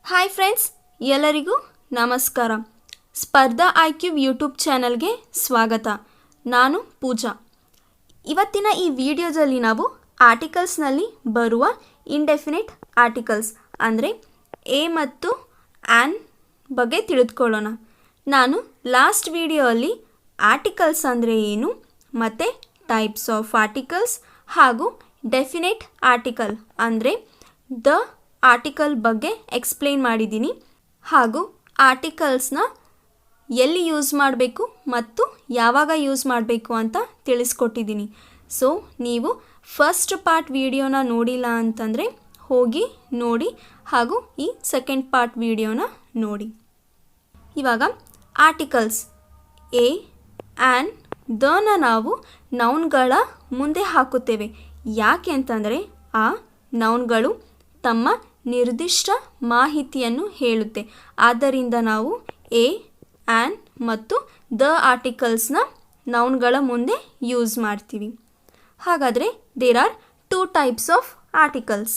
Hi friends, ಎಲ್ಲರಿಗೂ ನಮಸ್ಕಾರ. ಸ್ಪರ್ಧಾ ಐಕ್ಯೂ ಯೂಟ್ಯೂಬ್ ಚಾನಲ್ಗೆ ಸ್ವಾಗತ. ನಾನು ಪೂಜಾ. ಇವತ್ತಿನ ಈ ವಿಡಿಯೋದಲ್ಲಿ ನಾವು ಆರ್ಟಿಕಲ್ಸ್ನಲ್ಲಿ ಬರುವ ಇಂಡೆಫಿನಿಟ್ ಆರ್ಟಿಕಲ್ಸ್ ಅಂದರೆ ಎ ಮತ್ತು ಆ್ಯನ್ ಬಗ್ಗೆ ತಿಳಿದುಕೊಳ್ಳೋಣ. ನಾನು ಲಾಸ್ಟ್ ವಿಡಿಯೋಲ್ಲಿ ಆರ್ಟಿಕಲ್ಸ್ ಅಂದರೆ ಏನು ಮತ್ತು ಟೈಪ್ಸ್ ಆಫ್ ಆರ್ಟಿಕಲ್ಸ್ ಹಾಗೂ ಡೆಫಿನೆಟ್ ಆರ್ಟಿಕಲ್ ಅಂದರೆ ದ ಆರ್ಟಿಕಲ್ ಬಗ್ಗೆ ಎಕ್ಸ್ಪ್ಲೇನ್ ಮಾಡಿದ್ದೀನಿ. ಹಾಗೂ ಆರ್ಟಿಕಲ್ಸ್ನ ಎಲ್ಲಿ ಯೂಸ್ ಮಾಡಬೇಕು ಮತ್ತು ಯಾವಾಗ ಯೂಸ್ ಮಾಡಬೇಕು ಅಂತ ತಿಳಿಸ್ಕೊಟ್ಟಿದ್ದೀನಿ. ಸೊ ನೀವು ಫಸ್ಟ್ ಪಾರ್ಟ್ ವಿಡಿಯೋನ ನೋಡಿಲ್ಲ ಅಂತಂದರೆ ಹೋಗಿ ನೋಡಿ, ಹಾಗೂ ಈ ಸೆಕೆಂಡ್ ಪಾರ್ಟ್ ವಿಡಿಯೋನ ನೋಡಿ. ಇವಾಗ ಆರ್ಟಿಕಲ್ಸ್ ಎ ಆ್ಯನ್ ದನ ನಾವು ನೌನ್ಗಳ ಮುಂದೆ ಹಾಕುತ್ತೇವೆ. ಯಾಕೆ ಅಂತಂದರೆ ಆ ನೌನ್ಗಳು ತಮ್ಮ ನಿರ್ದಿಷ್ಟ ಮಾಹಿತಿಯನ್ನು ಹೇಳುತ್ತೆ. ಆದ್ದರಿಂದ ನಾವು ಎ ಆ್ಯನ್ ಮತ್ತು ದ ಆರ್ಟಿಕಲ್ಸ್ನ ನೌನ್ಗಳ ಮುಂದೆ ಯೂಸ್ ಮಾಡ್ತೀವಿ. ಹಾಗಾದರೆ there are two types of articles.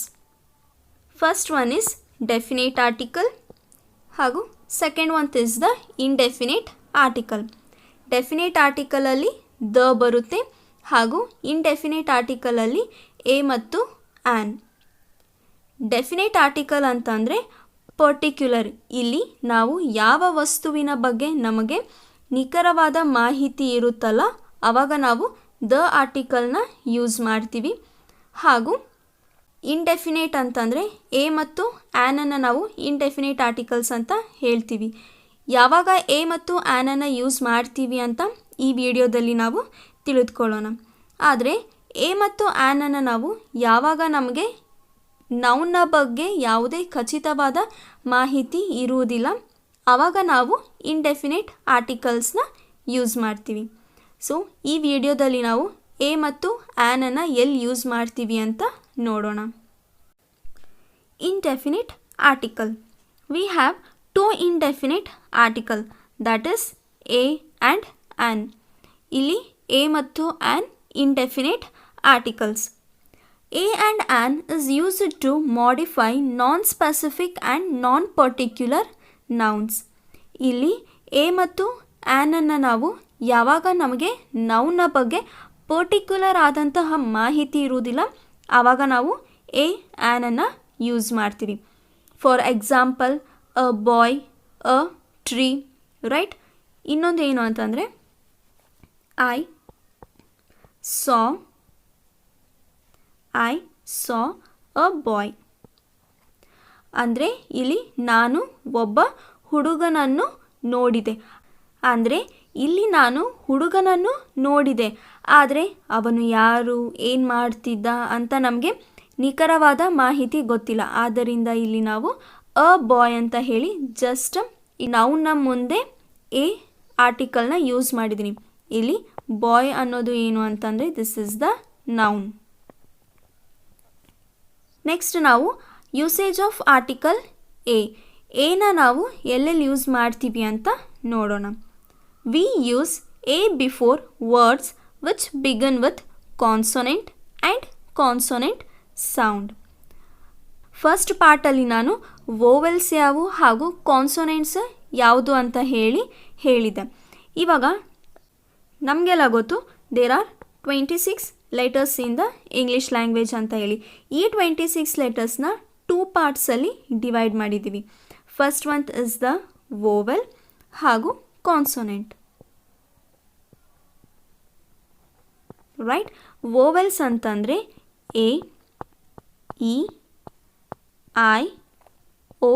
First one is definite article ಹಾಗೂ second one is the indefinite article. Definite ಆರ್ಟಿಕಲಲ್ಲಿ ದ ಬರುತ್ತೆ ಹಾಗೂ ಇಂಡೆಫಿನೇಟ್ ಆರ್ಟಿಕಲಲ್ಲಿ ಎ ಮತ್ತು ಆ್ಯನ್. ಡೆಫಿನೇಟ್ ಆರ್ಟಿಕಲ್ ಅಂತಂದರೆ ಪರ್ಟಿಕ್ಯುಲರ್. ಇಲ್ಲಿ ನಾವು ಯಾವ ವಸ್ತುವಿನ ಬಗ್ಗೆ ನಮಗೆ ನಿಖರವಾದ ಮಾಹಿತಿ ಇರುತ್ತಲ್ಲ ಆವಾಗ ನಾವು ದ ಆರ್ಟಿಕಲ್ನ ಯೂಸ್ ಮಾಡ್ತೀವಿ. ಹಾಗೂ ಇಂಡೆಫಿನೇಟ್ ಅಂತಂದರೆ ಎ ಮತ್ತು ಆ್ಯನನ್ನು ನಾವು ಇಂಡೆಫಿನೇಟ್ ಆರ್ಟಿಕಲ್ಸ್ ಅಂತ ಹೇಳ್ತೀವಿ. ಯಾವಾಗ ಎ ಮತ್ತು ಆ್ಯನನ್ನು ಯೂಸ್ ಮಾಡ್ತೀವಿ ಅಂತ ಈ ವಿಡಿಯೋದಲ್ಲಿ ನಾವು ತಿಳಿದುಕೊಳ್ಳೋಣ. ಆದರೆ ಎ ಮತ್ತು ಆ್ಯನನ್ನು ನಾವು ಯಾವಾಗ ನಮಗೆ ನೌನ್ನ ಬಗ್ಗೆ ಯಾವುದೇ ಖಚಿತವಾದ ಮಾಹಿತಿ ಇರುವುದಿಲ್ಲ ಆವಾಗ ನಾವು ಇಂಡೆಫಿನೇಟ್ ಆರ್ಟಿಕಲ್ಸ್ನ ಯೂಸ್ ಮಾಡ್ತೀವಿ. ಸೊ ಈ ವಿಡಿಯೋದಲ್ಲಿ ನಾವು ಎ ಮತ್ತು ಆ್ಯನನ್ನು ಎಲ್ಲಿ ಯೂಸ್ ಮಾಡ್ತೀವಿ ಅಂತ ನೋಡೋಣ. Indefinite article. We have two indefinite article, that is A and an. ಇಲ್ಲಿ ಎ ಮತ್ತು an indefinite articles. A and an is used to modify non-specific and non-particular nouns. ಇಲ್ಲಿ ಎ ಮತ್ತು ಆ್ಯನನ್ನು ನಾವು ಯಾವಾಗ ನಮಗೆ ನೌನ್ನ ಬಗ್ಗೆ ಪರ್ಟಿಕ್ಯುಲರ್ ಆದಂತಹ ಮಾಹಿತಿ ಇರುವುದಿಲ್ಲ ಆವಾಗ ನಾವು ಎ ಆ್ಯನನ್ನು ಯೂಸ್ ಮಾಡ್ತೀವಿ. For example a boy, a tree, right. ಇನ್ನೊಂದು ಏನು ಅಂತಂದರೆ ಐ saw a boy. ಅಂದರೆ ಇಲ್ಲಿ ನಾನು ಒಬ್ಬ ಹುಡುಗನನ್ನು ನೋಡಿದೆ. ಅಂದರೆ ಇಲ್ಲಿ ನಾನು ಹುಡುಗನನ್ನು ನೋಡಿದೆ, ಆದರೆ ಅವನು ಯಾರು, ಏನು ಮಾಡ್ತಿದ್ದ ಅಂತ ನಮಗೆ ನಿಖರವಾದ ಮಾಹಿತಿ ಗೊತ್ತಿಲ್ಲ. ಆದ್ದರಿಂದ ಇಲ್ಲಿ ನಾವು ಅ ಬಾಯ್ ಅಂತ ಹೇಳಿ ಜಸ್ಟ್ ನೌನ್ನ ಮುಂದೆ ಎ ಆರ್ಟಿಕಲ್ನ ಯೂಸ್ ಮಾಡಿದ್ದೀನಿ. ಇಲ್ಲಿ ಬಾಯ್ ಅನ್ನೋದು ಏನು ಅಂತಂದರೆ this is the noun. Next ನಾವು ಯೂಸೇಜ್ ಆಫ್ ಆರ್ಟಿಕಲ್ ಎ. ಎನ ನಾವು ಎಲ್ಲೆಲ್ಲಿ ಯೂಸ್ ಮಾಡ್ತೀವಿ ಅಂತ ನೋಡೋಣ. We use a before words which begin with consonant and consonant sound. First ಪಾರ್ಟಲ್ಲಿ ನಾನು ವೋವೆಲ್ಸ್ ಯಾವುವು ಹಾಗೂ ಕಾನ್ಸೊನೆಂಟ್ಸ್ ಯಾವುದು ಅಂತ ಹೇಳಿದೆ. ಇವಾಗ ನಮಗೆಲ್ಲ ಗೊತ್ತು there are 26 letters in the English language ಅಂತ ಹೇಳಿ. ಈ 26 ಲೆಟರ್ಸ್ನ ಟೂ ಪಾರ್ಟ್ಸಲ್ಲಿ ಡಿವೈಡ್ ಮಾಡಿದ್ದೀವಿ. First one is the vowel ಹಾಗೂ ಕಾನ್ಸೊನೆಂಟ್, ರೈಟ್. ವೋವೆಲ್ಸ್ ಅಂತಂದರೆ ಎ, ಇ, ಐ, ಓ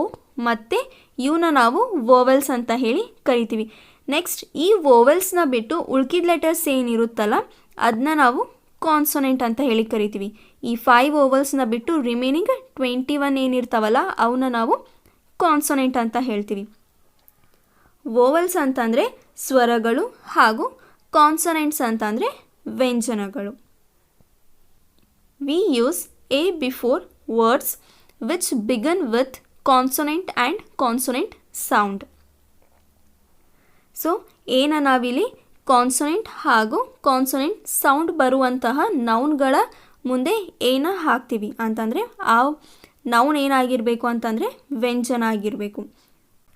ಮತ್ತು ಇವನ್ನ ನಾವು ವೋವೆಲ್ಸ್ ಅಂತ ಹೇಳಿ ಕರಿತೀವಿ. ನೆಕ್ಸ್ಟ್ ಈ ವೋವೆಲ್ಸ್ನ ಬಿಟ್ಟು ಉಳ್ಕಿದ ಲೆಟರ್ಸ್ ಏನಿರುತ್ತಲ್ಲ ಅದನ್ನ ನಾವು ಕಾನ್ಸೊನೆಂಟ್ ಅಂತ ಹೇಳಿ ಕರಿತೀವಿ. ಈ 5 ವೋವೆಲ್ಸ್ನ ಬಿಟ್ಟು ರಿಮೈನಿಂಗ್ 21 ಏನಿರ್ತಾವಲ್ಲ ಅವನ್ನ ನಾವು ಕಾನ್ಸೊನೆಂಟ್ ಅಂತ ಹೇಳ್ತೀವಿ. ವೋವೆಲ್ಸ್ ಅಂತಂದರೆ ಸ್ವರಗಳು ಹಾಗೂ ಕಾನ್ಸೊನೆಂಟ್ಸ್ ಅಂತಂದರೆ ವ್ಯಂಜನಗಳು. We use a before words which begin with consonant and consonant sound. So ಏನ ನಾವಿಲ್ಲಿ ಕಾನ್ಸೊನೆಂಟ್ ಹಾಗೂ ಕಾನ್ಸೊನೆಂಟ್ ಸೌಂಡ್ ಬರುವಂತಹ ನೌನ್ಗಳ ಮುಂದೆ ಏನ ಹಾಕ್ತೀವಿ ಅಂತಂದರೆ ಆ ನೌನ್ ಏನಾಗಿರಬೇಕು ಅಂತಂದರೆ ವ್ಯಂಜನ ಆಗಿರಬೇಕು.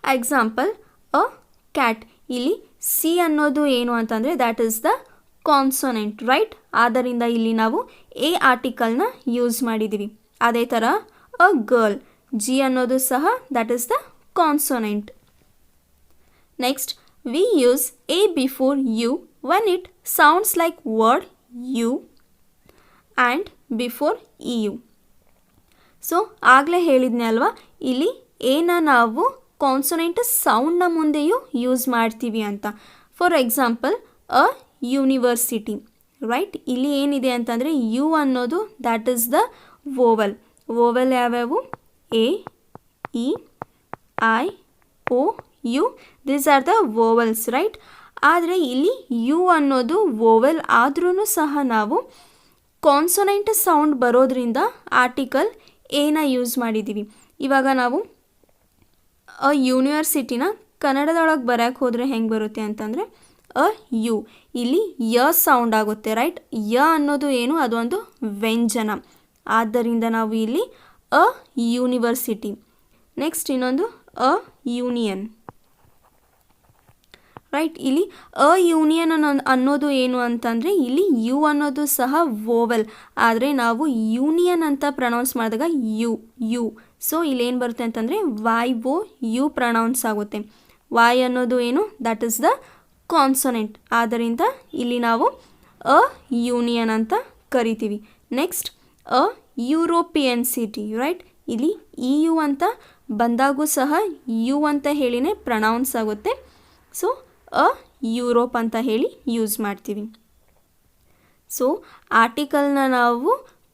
Example a cat. ಇಲ್ಲಿ ಸಿ ಅನ್ನೋದು ಏನು ಅಂತಂದರೆ that is the consonant, right. ಆದ್ದರಿಂದ ಇಲ್ಲಿ ನಾವು ಎ ಆರ್ಟಿಕಲ್ನ ಯೂಸ್ ಮಾಡಿದ್ದೀವಿ. ಅದೇ ಥರ ಅ ಗರ್ಲ್, ಜಿ ಅನ್ನೋದು ಸಹ that is the consonant. Next, we use a before U when it sounds like word you and before eu. So ಆಗಲೇ ಹೇಳಿದ್ನೆ ಅಲ್ವಾ, ಇಲ್ಲಿ ಏನ ನಾವು ಕಾನ್ಸೊನೆಂಟ್ ಸೌಂಡ್ನ ಮುಂದೆಯೂ ಯೂಸ್ ಮಾಡ್ತೀವಿ ಅಂತ. For example a university, right. ಇಲ್ಲಿ ಏನಿದೆ ಅಂತಂದರೆ ಯು ಅನ್ನೋದು that is the vowel. Vowel ಯಾವ್ಯಾವು? A, E, I, O, U. These are the vowels, right. ಆದರೆ ಇಲ್ಲಿ ಯು ಅನ್ನೋದು ವೋವೆಲ್ ಆದ್ರೂ ಸಹ ನಾವು ಕಾನ್ಸೊನೆಂಟ್ ಸೌಂಡ್ ಬರೋದ್ರಿಂದ ಆರ್ಟಿಕಲ್ ಏನ ಯೂಸ್ ಮಾಡಿದ್ದೀವಿ. ಇವಾಗ ನಾವು ಅ ಯೂನಿವರ್ಸಿಟಿನ ಕನ್ನಡದೊಳಗೆ ಬರೋಕ್ಕೆ ಹೋದರೆ ಹೆಂಗೆ ಬರುತ್ತೆ ಅಂತಂದರೆ ಅ ಯು, ಇಲ್ಲಿ ಯ ಸೌಂಡ್ ಆಗುತ್ತೆ, ರೈಟ್. ಯ ಅನ್ನೋದು ಏನು? ಅದೊಂದು ವ್ಯಂಜನ. ಆದ್ದರಿಂದ ನಾವು ಇಲ್ಲಿ ಅ ಯೂನಿವರ್ಸಿಟಿ. ನೆಕ್ಸ್ಟ್ ಇನ್ನೊಂದು ಅ ಯೂನಿಯನ್, ರೈಟ್. ಇಲ್ಲಿ ಅ ಯೂನಿಯನ್ ಅನ್ನೋದು ಏನು ಅಂತಂದರೆ ಇಲ್ಲಿ ಯು ಅನ್ನೋದು ಸಹ ವೋವೆಲ್, ಆದರೆ ನಾವು ಯೂನಿಯನ್ ಅಂತ ಪ್ರೊನೌನ್ಸ್ ಮಾಡಿದಾಗ ಯು. ಸೊ ಇಲ್ಲೇನು ಬರುತ್ತೆ ಅಂತಂದರೆ ವೈ ಓ ಯು ಪ್ರೊನೌನ್ಸ್ ಆಗುತ್ತೆ. ವೈ ಅನ್ನೋದು ಏನು? That is the consonant. ಆದ್ದರಿಂದ ಇಲ್ಲಿ ನಾವು ಅ ಯೂನಿಯನ್ ಅಂತ ಕರಿತೀವಿ. ನೆಕ್ಸ್ಟ್ ಅ ಯುರೋಪಿಯನ್ ಸಿಟಿ, ರೈಟ್. ಇಲ್ಲಿ ಇ ಯು ಅಂತ ಬಂದಾಗೂ ಸಹ ಯು ಅಂತ ಹೇಳಿನೇ ಪ್ರೊನೌನ್ಸ್ ಆಗುತ್ತೆ. ಸೊ ಅ ಯುರೋಪ್ ಅಂತ ಹೇಳಿ ಯೂಸ್ ಮಾಡ್ತೀವಿ. ಸೊ ಆರ್ಟಿಕಲ್ನ ನಾವು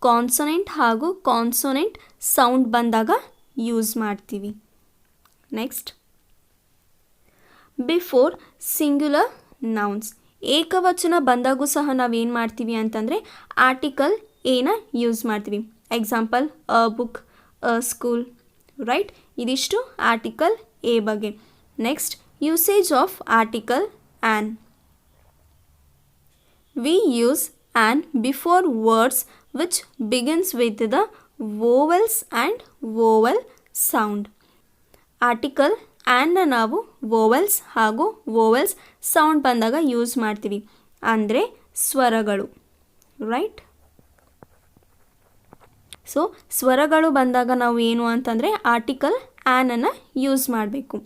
ಕಾನ್ಸೊನೆಂಟ್ ಹಾಗೂ ಕಾನ್ಸೊನೆಂಟ್ ಸೌಂಡ್ ಬಂದಾಗ ಯೂಸ್ ಮಾಡ್ತೀವಿ. Next, before singular nouns. ಏಕವಚನ ಬಂದಾಗೂ ಸಹ ನಾವೇನು ಮಾಡ್ತೀವಿ ಅಂತಂದರೆ ಆರ್ಟಿಕಲ್ ಏನ ಯೂಸ್ ಮಾಡ್ತೀವಿ. Example a book, a school, right. ಇದಿಷ್ಟು ಆರ್ಟಿಕಲ್ ಎ ಬಗ್ಗೆ. Next, usage of article an. We use an before words which begins with the vowels and vowel sound. Article ಆ್ಯನ್ನ ನಾವು ವೋವೆಲ್ಸ್ ಹಾಗೂ ವೋವೆಲ್ಸ್ ಸೌಂಡ್ ಬಂದಾಗ use ಮಾಡ್ತೀವಿ, ಅಂದರೆ ಸ್ವರಗಳು, right. So ಸ್ವರಗಳು ಬಂದಾಗ ನಾವು ಏನು ಅಂತಂದರೆ ಆರ್ಟಿಕಲ್ ಆ್ಯನನ್ನು ಯೂಸ್ ಮಾಡಬೇಕು.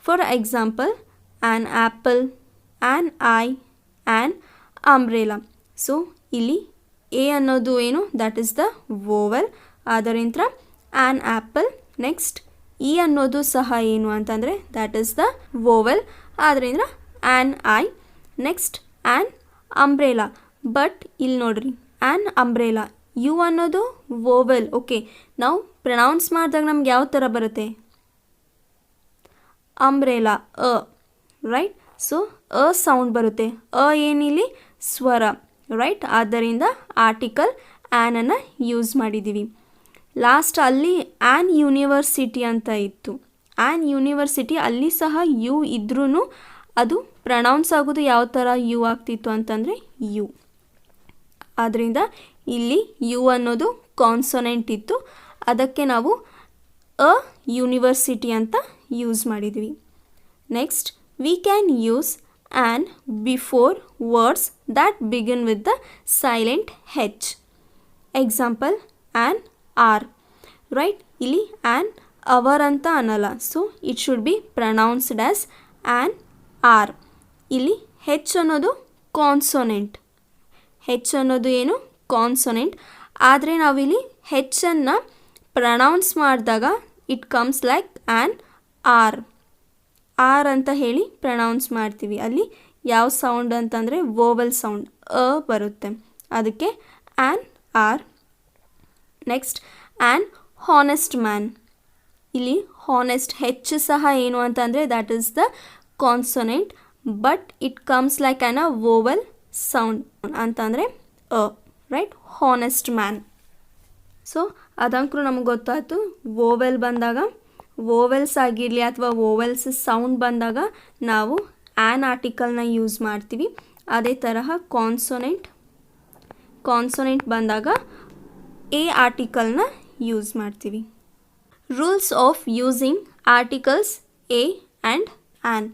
For example an apple, an I, an umbrella. So ಇಲ್ಲಿ ಎ ಅನ್ನೋದು ಏನು? ದಟ್ ಈಸ್ ದ ವೋವೆಲ್, ಆದ್ದರಿಂದ ಆ್ಯನ್ ಆ್ಯಪಲ್. ನೆಕ್ಸ್ಟ್ ಇ ಅನ್ನೋದು ಸಹ ಏನು ಅಂತಂದರೆ ದ್ಯಾಟ್ ಈಸ್ ದ ವೋವೆಲ್, ಆದ್ದರಿಂದ an I. Next an umbrella. But ಇಲ್ಲಿ ನೋಡ್ರಿ, ಆ್ಯನ್ ಅಂಬ್ರೆಲಾ ಯು ಅನ್ನೋದು ವೋವೆಲ್. ಓಕೆ, ನಾವು ಪ್ರೊನೌನ್ಸ್ ಮಾಡಿದಾಗ ನಮ್ಗೆ ಯಾವ ಥರ ಬರುತ್ತೆ? ಅಂಬ್ರೆಲಾ, ಅ, ರೈಟ್. ಸೊ ಅ ಸೌಂಡ್ ಬರುತ್ತೆ. ಅ ಏನಿಲ್ಲಿ? ಸ್ವರ, ರೈಟ್. ಆದ್ದರಿಂದ ಆರ್ಟಿಕಲ್ ಆ್ಯನನ್ನು ಯೂಸ್ ಮಾಡಿದ್ದೀವಿ. ಲಾಸ್ಟ್ ಅಲ್ಲಿ ಆ್ಯನ್ ಯೂನಿವರ್ಸಿಟಿ ಅಂತ ಇತ್ತು. ಆ್ಯನ್ ಯೂನಿವರ್ಸಿಟಿ ಅಲ್ಲಿ ಸಹ ಯು ಇದ್ರೂ ಅದು ಪ್ರೊನೌನ್ಸ್ ಆಗೋದು ಯಾವ ಥರ ಯು ಆಗ್ತಿತ್ತು ಅಂತಂದರೆ ಯು. ಆದ್ದರಿಂದ ಇಲ್ಲಿ ಯು ಅನ್ನೋದು ಕಾನ್ಸೊನೆಂಟ್ ಇತ್ತು, ಅದಕ್ಕೆ ನಾವು ಅ ಯೂನಿವರ್ಸಿಟಿ ಅಂತ ಯೂಸ್ ಮಾಡಿದ್ವಿ. Next, we can use an before words that begin with the silent H. Example an hour, right. ಇಲ್ಲಿ ಆ್ಯನ್ ಅವರ್ ಅಂತ ಅನ್ನಲ್ಲ, so it should be pronounced as an hour. ಇಲ್ಲಿ H ಅನ್ನೋದು consonant. ಹೆಚ್ ಅನ್ನೋದು ಏನು? Consonant. ಆದರೆ ನಾವಿಲ್ಲಿ ಹೆಚ್ಚನ್ನು ಪ್ರೊನೌನ್ಸ್ ಮಾಡಿದಾಗ it comes like an hour. Hour ಅಂತ ಹೇಳಿ ಪ್ರೊನೌನ್ಸ್ ಮಾಡ್ತೀವಿ. ಅಲ್ಲಿ ಯಾವ ಸೌಂಡ್ ಅಂತಂದರೆ ವೋವೆಲ್ ಸೌಂಡ್, ಅ ಬರುತ್ತೆ, ಅದಕ್ಕೆ an hour. Next, an honest man. ಇಲ್ಲಿ ಹಾನೆಸ್ಟ್ ಹೆಚ್ ಸಹ ಏನು ಅಂತಂದರೆ that is the consonant, but it comes like an a vowel sound ಅಂತಂದರೆ ಅ, ರೈಟ್. Honest man. ಸೊ ಅದಂಕರು ನಮಗೆ ಗೊತ್ತಾಯ್ತು. ವೋವೆಲ್ ಬಂದಾಗ, ವೋವೆಲ್ಸ್ ಆಗಿರಲಿ ಅಥವಾ ವೋವೆಲ್ಸ್ ಸೌಂಡ್ ಬಂದಾಗ ನಾವು ಆ್ಯನ್ ಆರ್ಟಿಕಲ್ನ ಯೂಸ್ ಮಾಡ್ತೀವಿ. ಅದೇ ತರಹ ಕಾನ್ಸೊನೆಂಟ್ ಬಂದಾಗ ಎ ಆರ್ಟಿಕಲ್ನ ಯೂಸ್ ಮಾಡ್ತೀವಿ. Rules of using articles A and an.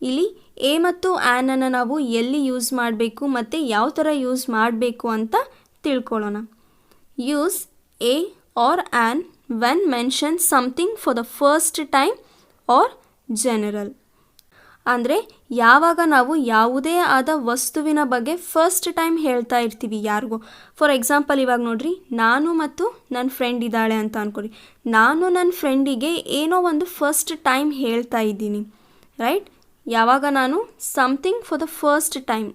ಇಲ್ಲಿ ಎ ಮತ್ತು ಆ್ಯನನ್ನು ನಾವು ಎಲ್ಲಿ ಯೂಸ್ ಮಾಡಬೇಕು ಮತ್ತು ಯಾವ ಥರ ಯೂಸ್ ಮಾಡಬೇಕು ಅಂತ ತಿಳ್ಕೊಳ್ಳೋಣ. Use a or an when mention something for the first time or general. ಅಂದರೆ ಯಾವಾಗ ನಾವು ಯಾವುದೇ ಆದ ವಸ್ತುವಿನ ಬಗ್ಗೆ ಫಸ್ಟ್ ಟೈಮ್ ಹೇಳ್ತಾ ಇರ್ತೀವಿ ಯಾರಿಗೂ. ಫಾರ್ ಎಕ್ಸಾಂಪಲ್ ಇವಾಗ ನೋಡ್ರಿ, ನಾನು ಮತ್ತು ನನ್ನ ಫ್ರೆಂಡ್ ಇದ್ದಾಳೆ ಅಂತ ಅಂದ್ಕೊಡಿ. ನಾನು ನನ್ನ ಫ್ರೆಂಡಿಗೆ ಏನೋ ಒಂದು ಫಸ್ಟ್ ಟೈಮ್ ಹೇಳ್ತಾ ಇದ್ದೀನಿ, ರೈಟ್? ಯಾವಾಗ ನಾನು something for the first time,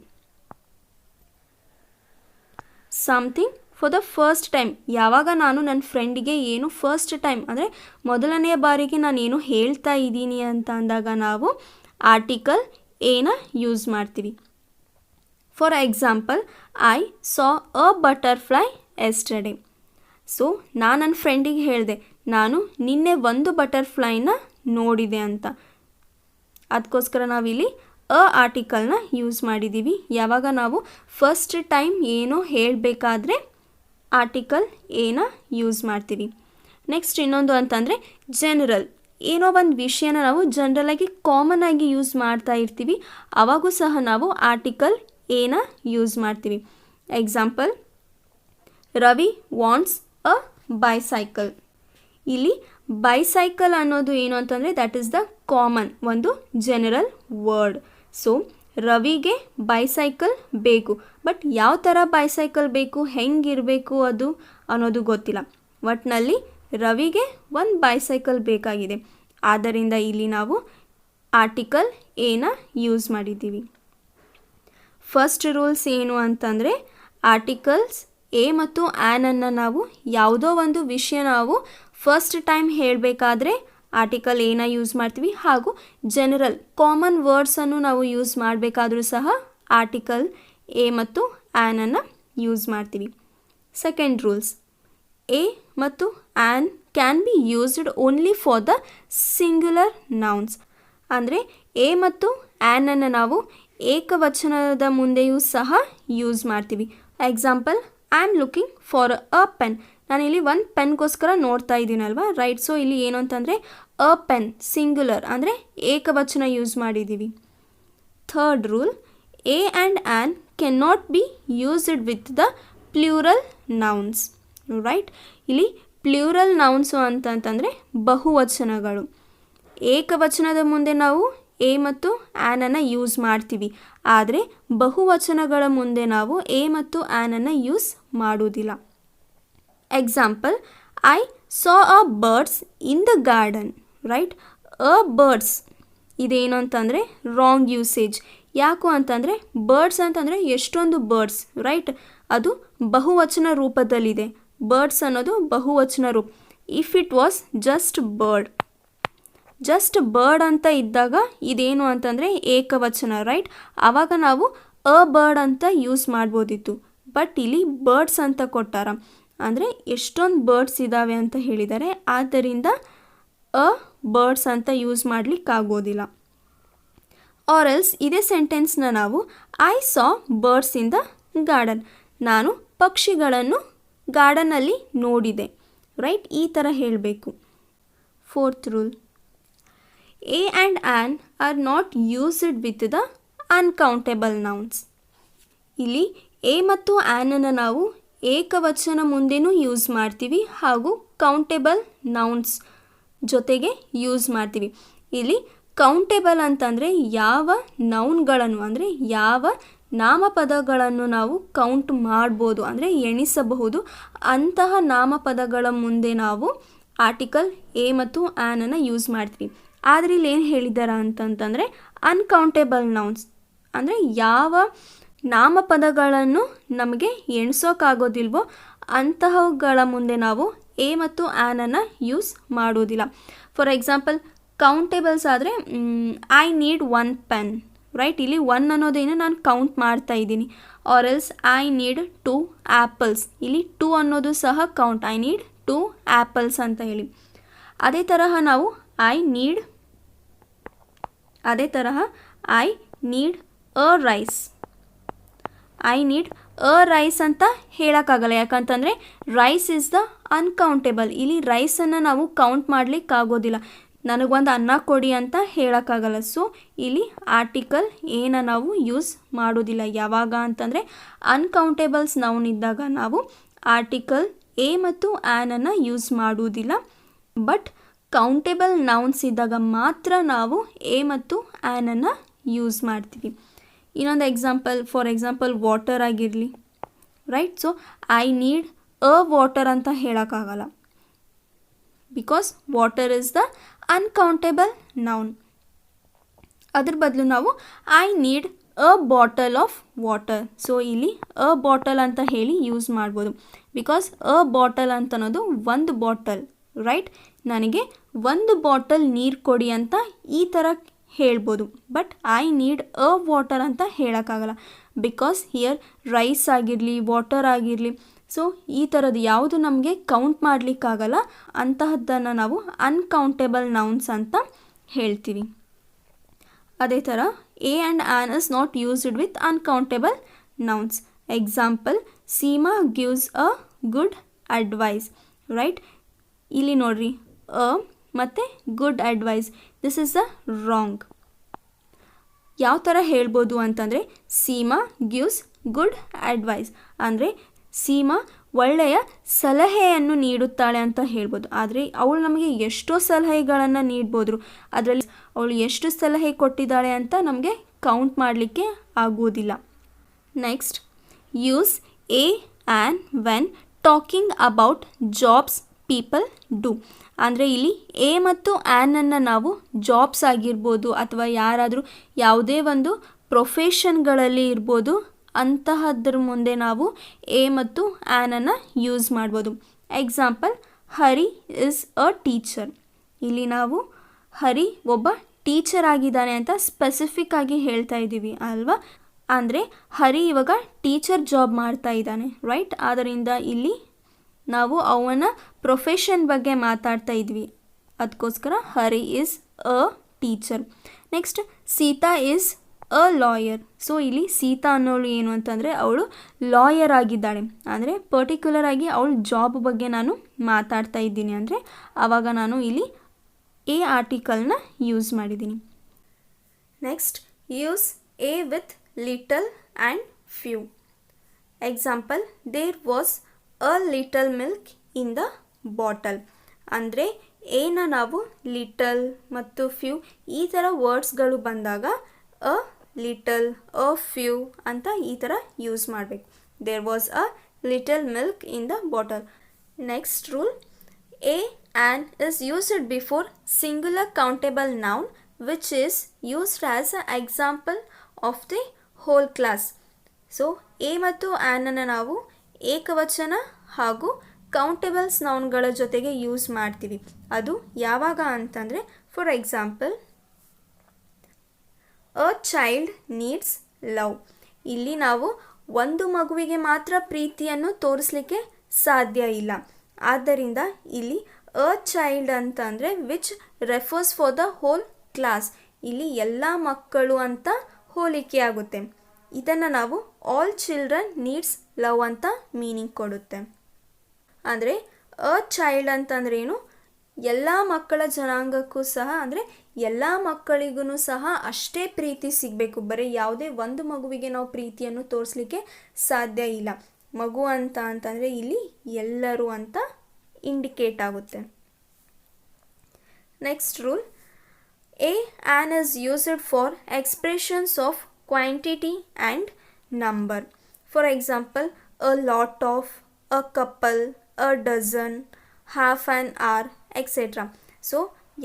something for the first time, ಯಾವಾಗ ನಾನು ನನ್ನ ಫ್ರೆಂಡಿಗೆ ಏನು ಫಸ್ಟ್ ಟೈಮ್ ಅಂದರೆ ಮೊದಲನೆಯ ಬಾರಿಗೆ ನಾನು ಏನು ಹೇಳ್ತಾ ಇದ್ದೀನಿ ಅಂತ ಅಂದಾಗ ನಾವು ಆರ್ಟಿಕಲ್ ಏನ ಯೂಸ್ ಮಾಡ್ತೀವಿ. For example, I saw a butterfly yesterday. So ನಾನು ನನ್ನ ಫ್ರೆಂಡಿಗೆ ಹೇಳಿದೆ, ನಾನು ನಿನ್ನೆ ಒಂದು ಬಟರ್ಫ್ಲೈನ ನೋಡಿದೆ ಅಂತ. ಅದಕ್ಕೋಸ್ಕರ ನಾವಿಲ್ಲಿ ಅ ಆರ್ಟಿಕಲ್ನ ಯೂಸ್ ಮಾಡಿದ್ದೀವಿ. ಯಾವಾಗ ನಾವು ಫಸ್ಟ್ ಟೈಮ್ ಏನೋ ಹೇಳಬೇಕಾದ್ರೆ ಆರ್ಟಿಕಲ್ ಏನ ಯೂಸ್ ಮಾಡ್ತೀವಿ. ನೆಕ್ಸ್ಟ್ ಇನ್ನೊಂದು ಅಂತಂದರೆ ಜನರಲ್. ಏನೋ ಒಂದು ವಿಷಯನ ನಾವು ಜನರಲಾಗಿ ಕಾಮನ್ ಆಗಿ ಯೂಸ್ ಮಾಡ್ತಾ ಇರ್ತೀವಿ, ಆವಾಗೂ ಸಹ ನಾವು ಆರ್ಟಿಕಲ್ ಏನ ಯೂಸ್ ಮಾಡ್ತೀವಿ. Example, Ravi wants a bicycle. ಇಲ್ಲಿ ಬೈಸೈಕಲ್ ಅನ್ನೋದು ಏನು ಅಂತಂದರೆ ದಟ್ ಈಸ್ ದ ಕಾಮನ್, ಒಂದು ಜನರಲ್ ವರ್ಡ್. ಸೊ ರವಿಗೆ ಬೈಸೈಕಲ್ ಬೇಕು, ಬಟ್ ಯಾವ ಥರ ಬೈಸೈಕಲ್ ಬೇಕು, ಹೆಂಗಿರಬೇಕು ಅದು ಅನ್ನೋದು ಗೊತ್ತಿಲ್ಲ. ಒಟ್ಟಿನಲ್ಲಿ ರವಿಗೆ ಒಂದು ಬೈಸೈಕಲ್ ಬೇಕಾಗಿದೆ, ಆದ್ದರಿಂದ ಇಲ್ಲಿ ನಾವು ಆರ್ಟಿಕಲ್ ಏನ ಯೂಸ್ ಮಾಡಿದ್ದೀವಿ. ಫಸ್ಟ್ ರೂಲ್ಸ್ ಏನು ಅಂತಂದರೆ ಆರ್ಟಿಕಲ್ಸ್ ಎ ಮತ್ತು ಆ್ಯನನ್ನು ನಾವು ಯಾವುದೋ ಒಂದು ವಿಷಯ ನಾವು ಫಸ್ಟ್ ಟೈಮ್ ಹೇಳಬೇಕಾದ್ರೆ ಆರ್ಟಿಕಲ್ ಏನ ಯೂಸ್ ಮಾಡ್ತೀವಿ, ಹಾಗೂ ಜನರಲ್ ಕಾಮನ್ ವರ್ಡ್ಸನ್ನು ನಾವು ಯೂಸ್ ಮಾಡಬೇಕಾದ್ರೂ ಸಹ ಆರ್ಟಿಕಲ್ ಎ ಮತ್ತು ಆ್ಯನನ್ನು ಯೂಸ್ ಮಾಡ್ತೀವಿ. ಸೆಕೆಂಡ್ ರೂಲ್ಸ್, ಎ ಮತ್ತು an can be used only for the singular nouns. ಅಂದರೆ ಎ ಮತ್ತು ಆ್ಯನನ್ನು ನಾವು ಏಕವಚನದ ಮುಂದೆಯೂ ಸಹ ಯೂಸ್ ಮಾಡ್ತೀವಿ. Example, I am looking for a pen. ನಾನಿಲ್ಲಿ ಒಂದು ಪೆನ್ಗೋಸ್ಕರ ನೋಡ್ತಾ ಇದ್ದೀನಲ್ವ, ರೈಟ್? ಸೊ ಇಲ್ಲಿ ಏನು ಅಂತಂದರೆ ಅ ಪೆನ್ ಸಿಂಗ್ಯುಲರ್ ಅಂದರೆ ಏಕವಚನ ಯೂಸ್ ಮಾಡಿದ್ದೀವಿ. Third rule, a and an can not be used with the plural nouns, right? ಇಲ್ಲಿ ಪ್ಲ್ಯೂರಲ್ ನೌನ್ಸು ಅಂತಂತಂದರೆ ಬಹುವಚನಗಳು. ಏಕವಚನದ ಮುಂದೆ ನಾವು ಎ ಮತ್ತು ಆ್ಯನನ್ನು ಯೂಸ್ ಮಾಡ್ತೀವಿ, ಆದರೆ ಬಹುವಚನಗಳ ಮುಂದೆ ನಾವು ಎ ಮತ್ತು ಆ್ಯನನ್ನು ಯೂಸ್ ಮಾಡುವುದಿಲ್ಲ. Example, I saw a birds in the garden, right? A birds ಇದೇನು ಅಂತಂದರೆ ರಾಂಗ್ ಯೂಸೇಜ್. ಯಾಕು ಅಂತಂದರೆ ಬರ್ಡ್ಸ್ ಅಂತಂದರೆ ಎಷ್ಟೊಂದು ಬರ್ಡ್ಸ್, ರೈಟ್? ಅದು ಬಹುವಚನ ರೂಪದಲ್ಲಿದೆ. ಬರ್ಡ್ಸ್ ಅನ್ನೋದು ಬಹುವಚನ ರೂಪ. If it was just bird, just bird ಅಂತ ಇದ್ದಾಗ ಇದೇನು ಅಂತಂದರೆ ಏಕವಚನ, ರೈಟ್? ಆವಾಗ ನಾವು ಅ ಬರ್ಡ್ ಅಂತ ಯೂಸ್ ಮಾಡ್ಬೋದಿತ್ತು. ಬಟ್ ಇಲ್ಲಿ ಬರ್ಡ್ಸ್ ಅಂತ ಕೊಟ್ಟಾರ, ಅಂದರೆ ಎಷ್ಟೊಂದು ಬರ್ಡ್ಸ್ ಇದ್ದಾವೆ ಅಂತ ಹೇಳಿದ್ದಾರೆ, ಆದ್ದರಿಂದ ಅ ಬರ್ಡ್ಸ್ ಅಂತ ಯೂಸ್ ಮಾಡಲಿಕ್ಕಾಗೋದಿಲ್ಲ. ಆರ್ ಎಲ್ಸ್ ಇದೇ ಸೆಂಟೆನ್ಸ್ನ ನಾವು I saw birds in the garden, ನಾನು ಪಕ್ಷಿಗಳನ್ನು ಗಾರ್ಡನಲ್ಲಿ ನೋಡಿದೆ, ರೈಟ್? ಈ ಥರ ಹೇಳಬೇಕು. Fourth rule, a and an are not used with the uncountable nouns. ಇಲ್ಲಿ ಎ ಮತ್ತು ಆ್ಯನನ್ನು ನಾವು ಏಕವಚನ ಮುಂದೆನೂ ಯೂಸ್ ಮಾಡ್ತೀವಿ, ಹಾಗೂ ಕೌಂಟೇಬಲ್ ನೌನ್ಸ್ ಜೊತೆಗೆ ಯೂಸ್ ಮಾಡ್ತೀವಿ. ಇಲ್ಲಿ ಕೌಂಟೇಬಲ್ ಅಂತಂದರೆ ಯಾವ ನೌನ್ಗಳನ್ನು ಅಂದರೆ ಯಾವ ನಾಮಪದಗಳನ್ನು ನಾವು ಕೌಂಟ್ ಮಾಡ್ಬೋದು, ಅಂದರೆ ಎಣಿಸಬಹುದು, ಅಂತಹ ನಾಮಪದಗಳ ಮುಂದೆ ನಾವು ಆರ್ಟಿಕಲ್ ಎ ಮತ್ತು ಆ್ಯನನ್ನು ಯೂಸ್ ಮಾಡ್ತೀವಿ. ಆದರೆ ಇಲ್ಲಿ ಏನು ಹೇಳಿದ್ದಾರೆ ಅಂತಂತಂದರೆ ಅನ್ಕೌಂಟೇಬಲ್ ನೌನ್ಸ್ ಅಂದರೆ ಯಾವ ನಾಮಪದಗಳನ್ನು ನಮಗೆ ಎಣಿಸೋಕ್ಕಾಗೋದಿಲ್ವೋ ಅಂತಹವುಗಳ ಮುಂದೆ ನಾವು ಎ ಮತ್ತು ಆ್ಯನನ್ನು ಯೂಸ್ ಮಾಡೋದಿಲ್ಲ. ಫಾರ್ ಎಕ್ಸಾಂಪಲ್, ಕೌಂಟೇಬಲ್ಸ್ ಆದರೆ I need one pen, right? ಇಲ್ಲಿ ಒನ್ ಅನ್ನೋದೇನು ನಾನು ಕೌಂಟ್ ಮಾಡ್ತಾ ಇದ್ದೀನಿ. Or else I need 2 apples, ಇಲ್ಲಿ 2 ಅನ್ನೋದು ಸಹ ಕೌಂಟ್, ಐ ನೀಡ್ 2 ಆ್ಯಪಲ್ಸ್ ಅಂತ ಹೇಳಿ. ಅದೇ ತರಹ ನಾವು I need a rice, I need a rice ಅಂತ ಹೇಳೋಕ್ಕಾಗಲ್ಲ. ಯಾಕಂತಂದರೆ ರೈಸ್ ಇಸ್ ದ ಅನ್ಕೌಂಟೇಬಲ್. ಇಲ್ಲಿ ರೈಸನ್ನು ನಾವು ಕೌಂಟ್ ಮಾಡಲಿಕ್ಕಾಗೋದಿಲ್ಲ. ನನಗೊಂದು ಅನ್ನ ಕೊಡಿ ಅಂತ ಹೇಳೋಕ್ಕಾಗಲ್ಲ. ಸೊ ಇಲ್ಲಿ ಆರ್ಟಿಕಲ್ ಏನ ನಾವು ಯೂಸ್ ಮಾಡೋದಿಲ್ಲ. ಯಾವಾಗ ಅಂತಂದರೆ ಅನ್ಕೌಂಟೇಬಲ್ಸ್ ನೌನ್ ಇದ್ದಾಗ ನಾವು ಆರ್ಟಿಕಲ್ ಎ ಮತ್ತು ಆ್ಯನನ್ನು ಯೂಸ್ ಮಾಡುವುದಿಲ್ಲ. ಬಟ್ ಕೌಂಟೇಬಲ್ ನೌನ್ಸ್ ಇದ್ದಾಗ ಮಾತ್ರ ನಾವು ಎ ಮತ್ತು ಆ್ಯನನ್ನು ಯೂಸ್ ಮಾಡ್ತೀವಿ. ಇನ್ನೊಂದು ಎಕ್ಸಾಂಪಲ್, ಫಾರ್ ಎಕ್ಸಾಂಪಲ್ ವಾಟರ್ ಆಗಿರಲಿ, right. So I need a water ಅಂತ ಹೇಳೋಕ್ಕಾಗಲ್ಲ, because water is the uncountable noun. ಅದ್ರ ಬದಲು ನಾವು I need a bottle of water. So ಇಲ್ಲಿ ಅ ಬಾಟಲ್ ಅಂತ ಹೇಳಿ ಯೂಸ್ ಮಾಡ್ಬೋದು. ಬಿಕಾಸ್ ಅ ಬಾಟಲ್ ಅಂತ ಅನ್ನೋದು ಒಂದು ಬಾಟಲ್, ರೈಟ್. ನನಗೆ ಒಂದು ಬಾಟಲ್ ನೀರು ಕೊಡಿ ಅಂತ ಈ ಥರ ಹೇಳ್ಬೋದು. But I need a water ಅಂತ ಹೇಳೋಕ್ಕಾಗಲ್ಲ. ಬಿಕಾಸ್ ಹಿಯರ್ ರೈಸ್ ಆಗಿರಲಿ, ವಾಟರ್ ಆಗಿರಲಿ, ಸೊ ಈ ಥರದ್ದು ಯಾವುದು ನಮಗೆ ಕೌಂಟ್ ಮಾಡಲಿಕ್ಕಾಗಲ್ಲ. ಅಂತಹದ್ದನ್ನು ನಾವು ಅನ್ಕೌಂಟೇಬಲ್ ನೌನ್ಸ್ ಅಂತ ಹೇಳ್ತೀವಿ. ಅದೇ ಥರ a and an is not used with uncountable nouns. Example, Seema gives a good advice, right. ಇಲ್ಲಿ ನೋಡ್ರಿ, ಅ ಮತ್ತು good advice, this is a wrong. ಯಾವ ಥರ ಹೇಳ್ಬೋದು ಅಂತಂದರೆ, ಸೀಮಾ ಗಿವ್ಸ್ ಗುಡ್ ಅಡ್ವೈಸ್ ಅಂದರೆ ಸೀಮಾ ಒಳ್ಳೆಯ ಸಲಹೆಯನ್ನು ನೀಡುತ್ತಾಳೆ ಅಂತ ಹೇಳ್ಬೋದು. ಆದರೆ ಅವಳು ನಮಗೆ ಎಷ್ಟೋ ಸಲಹೆಗಳನ್ನು ನೀಡ್ಬೋದು. ಅದರಲ್ಲಿ ಅವಳು ಎಷ್ಟು ಸಲಹೆ ಕೊಟ್ಟಿದ್ದಾಳೆ ಅಂತ ನಮಗೆ ಕೌಂಟ್ ಮಾಡಲಿಕ್ಕೆ ಆಗುವುದಿಲ್ಲ. Next, use A an when talking about jobs people do. ಅಂದರೆ ಇಲ್ಲಿ ಎ ಮತ್ತು ಆ್ಯನನ್ನು ನಾವು ಜಾಬ್ಸ್ ಆಗಿರ್ಬೋದು ಅಥವಾ ಯಾರಾದರೂ ಯಾವುದೇ ಒಂದು ಪ್ರೊಫೆಷನ್ಗಳಲ್ಲಿ ಇರ್ಬೋದು, ಅಂತಹದ್ರ ಮುಂದೆ ನಾವು ಎ ಮತ್ತು ಆ್ಯನನ್ನು ಯೂಸ್ ಮಾಡ್ಬೋದು. Example, Hari is a teacher. ಇಲ್ಲಿ ನಾವು ಹರಿ ಒಬ್ಬ ಟೀಚರ್ ಆಗಿದ್ದಾನೆ ಅಂತ ಸ್ಪೆಸಿಫಿಕ್ ಆಗಿ ಹೇಳ್ತಾ ಇದ್ದೀವಿ ಅಲ್ವಾ. ಅಂದರೆ ಹರಿ ಇವಾಗ ಟೀಚರ್ ಜಾಬ್ ಮಾಡ್ತಾ ಇದ್ದಾನೆ, ರೈಟ್. ಆದ್ದರಿಂದ ಇಲ್ಲಿ ನಾವು ಅವನ ಪ್ರೊಫೆಷನ್ ಬಗ್ಗೆ ಮಾತಾಡ್ತಾ ಇದ್ವಿ, ಅದಕ್ಕೋಸ್ಕರ Hari is a teacher. Next, Sita is a lawyer. So ಇಲ್ಲಿ ಸೀತಾ ಅನ್ನೋಳು ಏನು ಅಂತಂದರೆ ಅವಳು ಲಾಯರ್ ಆಗಿದ್ದಾಳೆ. ಅಂದರೆ ಪರ್ಟಿಕ್ಯುಲರ್ ಆಗಿ ಅವಳ ಜಾಬ್ ಬಗ್ಗೆ ನಾನು ಮಾತಾಡ್ತಾ ಇದ್ದೀನಿ. ಅಂದರೆ ಆವಾಗ ನಾನು ಇಲ್ಲಿ ಎ ಆರ್ಟಿಕಲ್ನ ಯೂಸ್ ಮಾಡಿದ್ದೀನಿ. Next, use a with little and few. Example, there was a little milk in the bottle. ಅಂದರೆ ಏನ ನಾವು ಲಿಟಲ್ ಮತ್ತು ಫ್ಯೂ ಈ ಥರ ವರ್ಡ್ಸ್ಗಳು ಬಂದಾಗ ಅ ಲಿಟಲ್, ಅ ಫ್ಯೂ ಅಂತ ಈ ಥರ ಯೂಸ್ ಮಾಡಬೇಕು. There was a little milk in the bottle. Next rule, a an is used before singular countable noun which is used as a example of the whole class. So a ಮತ್ತು ಆ್ಯನನ್ನು ನಾವು ಏಕವಚನ ಹಾಗೂ ಕೌಂಟೇಬಲ್ಸ್ ನೌನ್ಗಳ ಜೊತೆಗೆ use ಮಾಡ್ತೀವಿ. ಅದು ಯಾವಾಗ ಅಂತಂದರೆ, for example, a child needs love. ಇಲ್ಲಿ ನಾವು ಒಂದು ಮಗುವಿಗೆ ಮಾತ್ರ ಪ್ರೀತಿಯನ್ನು ತೋರಿಸಲಿಕ್ಕೆ ಸಾಧ್ಯ ಇಲ್ಲ. ಆದ್ದರಿಂದ ಇಲ್ಲಿ ಅ ಚೈಲ್ಡ್ ಅಂತಂದರೆ which refers for the whole class. ಇಲ್ಲಿ ಎಲ್ಲ ಮಕ್ಕಳು ಅಂತ ಹೋಲಿಕೆ ಆಗುತ್ತೆ. ಇದನ್ನು ನಾವು ಆಲ್ ಚಿಲ್ಡ್ರನ್ ನೀಡ್ಸ್ ಲವ್ ಅಂತ ಮೀನಿಂಗ್ ಕೊಡುತ್ತೆ. ಅಂದರೆ ಅ ಚೈಲ್ಡ್ ಅಂತಂದ್ರೇನು, ಎಲ್ಲ ಮಕ್ಕಳ ಜನಾಂಗಕ್ಕೂ ಸಹ, ಅಂದರೆ ಎಲ್ಲ ಮಕ್ಕಳಿಗೂ ಸಹ ಅಷ್ಟೇ ಪ್ರೀತಿ ಸಿಗಬೇಕು. ಬರೀ ಯಾವುದೇ ಒಂದು ಮಗುವಿಗೆ ನಾವು ಪ್ರೀತಿಯನ್ನು ತೋರಿಸಲಿಕ್ಕೆ ಸಾಧ್ಯ ಇಲ್ಲ. ಮಗು ಅಂತಂದರೆ ಇಲ್ಲಿ ಎಲ್ಲರೂ ಅಂತ ಇಂಡಿಕೇಟ್ ಆಗುತ್ತೆ. Next rule, a an is used for expressions of quantity and number. For example, a lot of, a couple, a dozen, half an hour, etcetera. So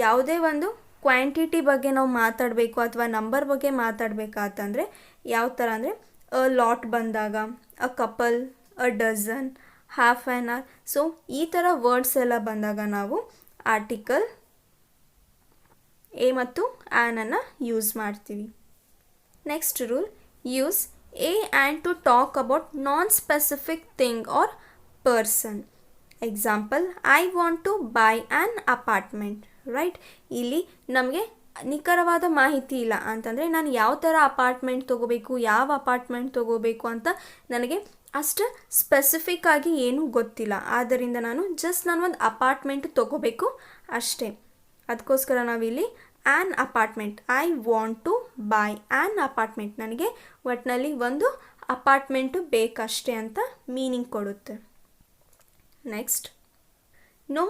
ಯಾವುದೇ ಒಂದು ಕ್ವಾಂಟಿಟಿ ಬಗ್ಗೆ ನಾವು ಮಾತಾಡಬೇಕು ಅಥವಾ ನಂಬರ್ ಬಗ್ಗೆ ಮಾತಾಡಬೇಕಾತಂದರೆ ಯಾವ ಥರ ಅಂದರೆ, ಅ ಲಾಟ್ ಬಂದಾಗ, a couple, a dozen, half an hour. So ಈ ಥರ ವರ್ಡ್ಸ್ ಎಲ್ಲ ಬಂದಾಗ ನಾವು ಆರ್ಟಿಕಲ್ ಎ ಮತ್ತು ಆ್ಯನನ್ನು ಯೂಸ್ ಮಾಡ್ತೀವಿ. Next rule, use a and to talk about non specific thing or person. Example, I want to buy an apartment, right. ಇಲ್ಲಿ ನಮಗೆ ನಿಖರವಾದ ಮಾಹಿತಿ ಇಲ್ಲ ಅಂತಂದರೆ ನಾನು ಯಾವ ಥರ ಅಪಾರ್ಟ್ಮೆಂಟ್ ತೊಗೋಬೇಕು, ಯಾವ ಅಪಾರ್ಟ್ಮೆಂಟ್ ತೊಗೋಬೇಕು ಅಂತ ನನಗೆ ಅಷ್ಟು ಸ್ಪೆಸಿಫಿಕ್ ಆಗಿ ಏನೂ ಗೊತ್ತಿಲ್ಲ. ಆದ್ದರಿಂದ ನಾನು ಒಂದು ಅಪಾರ್ಟ್ಮೆಂಟ್ ತೊಗೋಬೇಕು ಅಷ್ಟೇ. ಅದಕ್ಕೋಸ್ಕರ ನಾವಿಲ್ಲಿ an apartment, I want to buy an apartment, ನನಗೆ ಒಟ್ಟಿನಲ್ಲಿ ಒಂದು ಅಪಾರ್ಟ್ಮೆಂಟು ಬೇಕಷ್ಟೇ ಅಂತ ಮೀನಿಂಗ್ ಕೊಡುತ್ತೆ. ನೆಕ್ಸ್ಟ್, ನೋ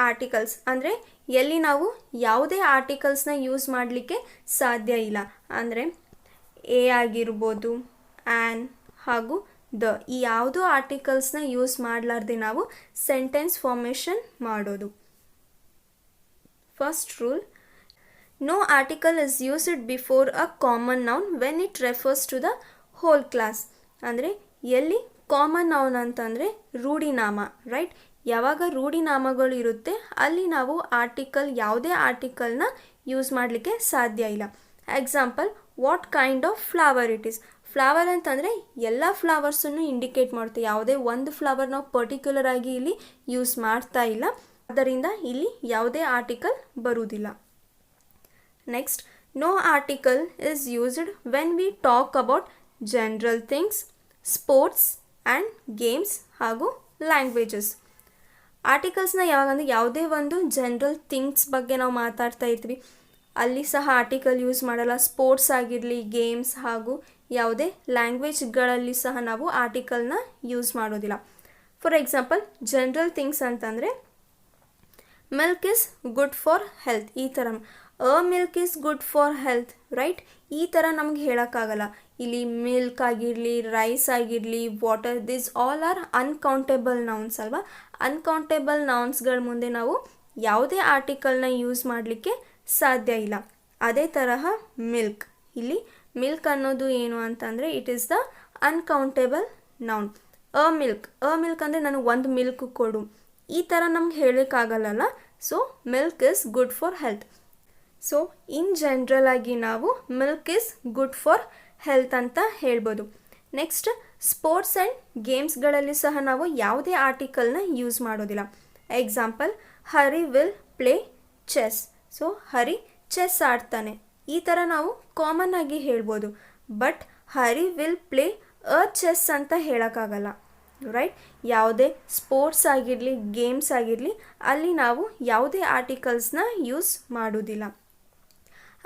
ಆರ್ಟಿಕಲ್ಸ್ ಅಂದರೆ ಎಲ್ಲಿ ನಾವು ಯಾವುದೇ ಆರ್ಟಿಕಲ್ಸ್ನ ಯೂಸ್ ಮಾಡಲಿಕ್ಕೆ ಸಾಧ್ಯ ಇಲ್ಲ. ಅಂದರೆ ಎ ಆಗಿರ್ಬೋದು, ಆ್ಯನ್ ಹಾಗೂ ದ, ಈ ಯಾವುದೋ ಆರ್ಟಿಕಲ್ಸ್ನ ಯೂಸ್ ಮಾಡಲಾರ್ದೆ ನಾವು ಸೆಂಟೆನ್ಸ್ ಫಾರ್ಮೇಷನ್ ಮಾಡೋದು. First rule, no article is used before a common noun when it refers to the whole class. ಅಂದರೆ ಎಲ್ಲಿ ಕಾಮನ್ ನೌನ್ ಅಂತಂದರೆ ರೂಢಿನಾಮ, ರೈಟ್? ಯಾವಾಗ ರೂಢಿನಾಮಗಳು ಇರುತ್ತೆ ಅಲ್ಲಿ ನಾವು ಯಾವುದೇ ಆರ್ಟಿಕಲ್ನ ಯೂಸ್ ಮಾಡಲಿಕ್ಕೆ ಸಾಧ್ಯ ಇಲ್ಲ. Example, what kind of flower it is. Flower ಅಂತಂದರೆ ಎಲ್ಲ ಫ್ಲವರ್ಸನ್ನು ಇಂಡಿಕೇಟ್ ಮಾಡುತ್ತೆ, ಯಾವುದೇ ಒಂದು ಫ್ಲವರ್ ನಾವು ಪರ್ಟಿಕ್ಯುಲರ್ ಆಗಿ ಇಲ್ಲಿ ಯೂಸ್ ಮಾಡ್ತಾ ಇಲ್ಲ, ಆದ್ದರಿಂದ ಇಲ್ಲಿ ಯಾವುದೇ ಆರ್ಟಿಕಲ್ ಬರುವುದಿಲ್ಲ. Next, no article is used when we talk about general things, sports and games ಹಾಗೂ ಲ್ಯಾಂಗ್ವೇಜಸ್. ಆರ್ಟಿಕಲ್ಸ್ನ ಯಾವಾಗಂದರೆ ಯಾವುದೇ ಒಂದು ಜನರಲ್ ಥಿಂಗ್ಸ್ ಬಗ್ಗೆ ನಾವು ಮಾತಾಡ್ತಾ ಇರ್ತೀವಿ ಅಲ್ಲಿ ಸಹ ಆರ್ಟಿಕಲ್ ಯೂಸ್ ಮಾಡಲ್ಲ. ಸ್ಪೋರ್ಟ್ಸ್ ಆಗಿರಲಿ, ಗೇಮ್ಸ್ ಹಾಗೂ ಯಾವುದೇ ಲ್ಯಾಂಗ್ವೇಜ್ಗಳಲ್ಲಿ ಸಹ ನಾವು ಆರ್ಟಿಕಲ್ನ ಯೂಸ್ ಮಾಡೋದಿಲ್ಲ. ಫಾರ್ ಎಕ್ಸಾಂಪಲ್, ಜನರಲ್ ಥಿಂಗ್ಸ್ ಅಂತಂದರೆ milk is good for health, ಈ ಥರ a milk is good for health, right? ಈ ಥರ ನಮ್ಗೆ ಹೇಳೋಕ್ಕಾಗಲ್ಲ. ಇಲ್ಲಿ ಮಿಲ್ಕ್ ಆಗಿರಲಿ, ರೈಸ್ ಆಗಿರಲಿ, water, this all are uncountable nouns ಅಲ್ವಾ? ಅನ್ಕೌಂಟೇಬಲ್ ನೌನ್ಸ್ಗಳ ಮುಂದೆ ನಾವು ಯಾವುದೇ ಆರ್ಟಿಕಲ್ನ ಯೂಸ್ ಮಾಡಲಿಕ್ಕೆ ಸಾಧ್ಯ ಇಲ್ಲ. ಅದೇ ತರಹ ಮಿಲ್ಕ್, ಇಲ್ಲಿ ಮಿಲ್ಕ್ ಅನ್ನೋದು ಏನು ಅಂತಂದರೆ it is the uncountable noun. A milk ಅಂದರೆ ನನಗೆ ಒಂದು ಮಿಲ್ಕ್ ಕೊಡು, ಈ ಥರ ನಮ್ಗೆ ಹೇಳೋಕ್ಕಾಗಲ್ಲ. So milk is good for health. So in general ಆಗಿ ನಾವು milk is good for health ಅಂತ ಹೇಳ್ಬೋದು. ನೆಕ್ಸ್ಟ್, ಸ್ಪೋರ್ಟ್ಸ್ ಆ್ಯಂಡ್ ಗೇಮ್ಸ್ಗಳಲ್ಲಿ ಸಹ ನಾವು ಯಾವುದೇ ಆರ್ಟಿಕಲ್ನ ಯೂಸ್ ಮಾಡೋದಿಲ್ಲ. Example, Hari will play chess. So Hari chess ಆಡ್ತಾನೆ, ಈ ಥರ ನಾವು ಕಾಮನ್ ಆಗಿ ಹೇಳ್ಬೋದು. But Hari will play a chess ಅಂತ ಹೇಳೋಕ್ಕಾಗಲ್ಲ, ರೈಟ್? ಯಾವುದೇ ಸ್ಪೋರ್ಟ್ಸ್ ಆಗಿರಲಿ, ಗೇಮ್ಸ್ ಆಗಿರಲಿ, ಅಲ್ಲಿ ನಾವು ಯಾವುದೇ ಆರ್ಟಿಕಲ್ಸ್ನ ಯೂಸ್ ಮಾಡೋದಿಲ್ಲ.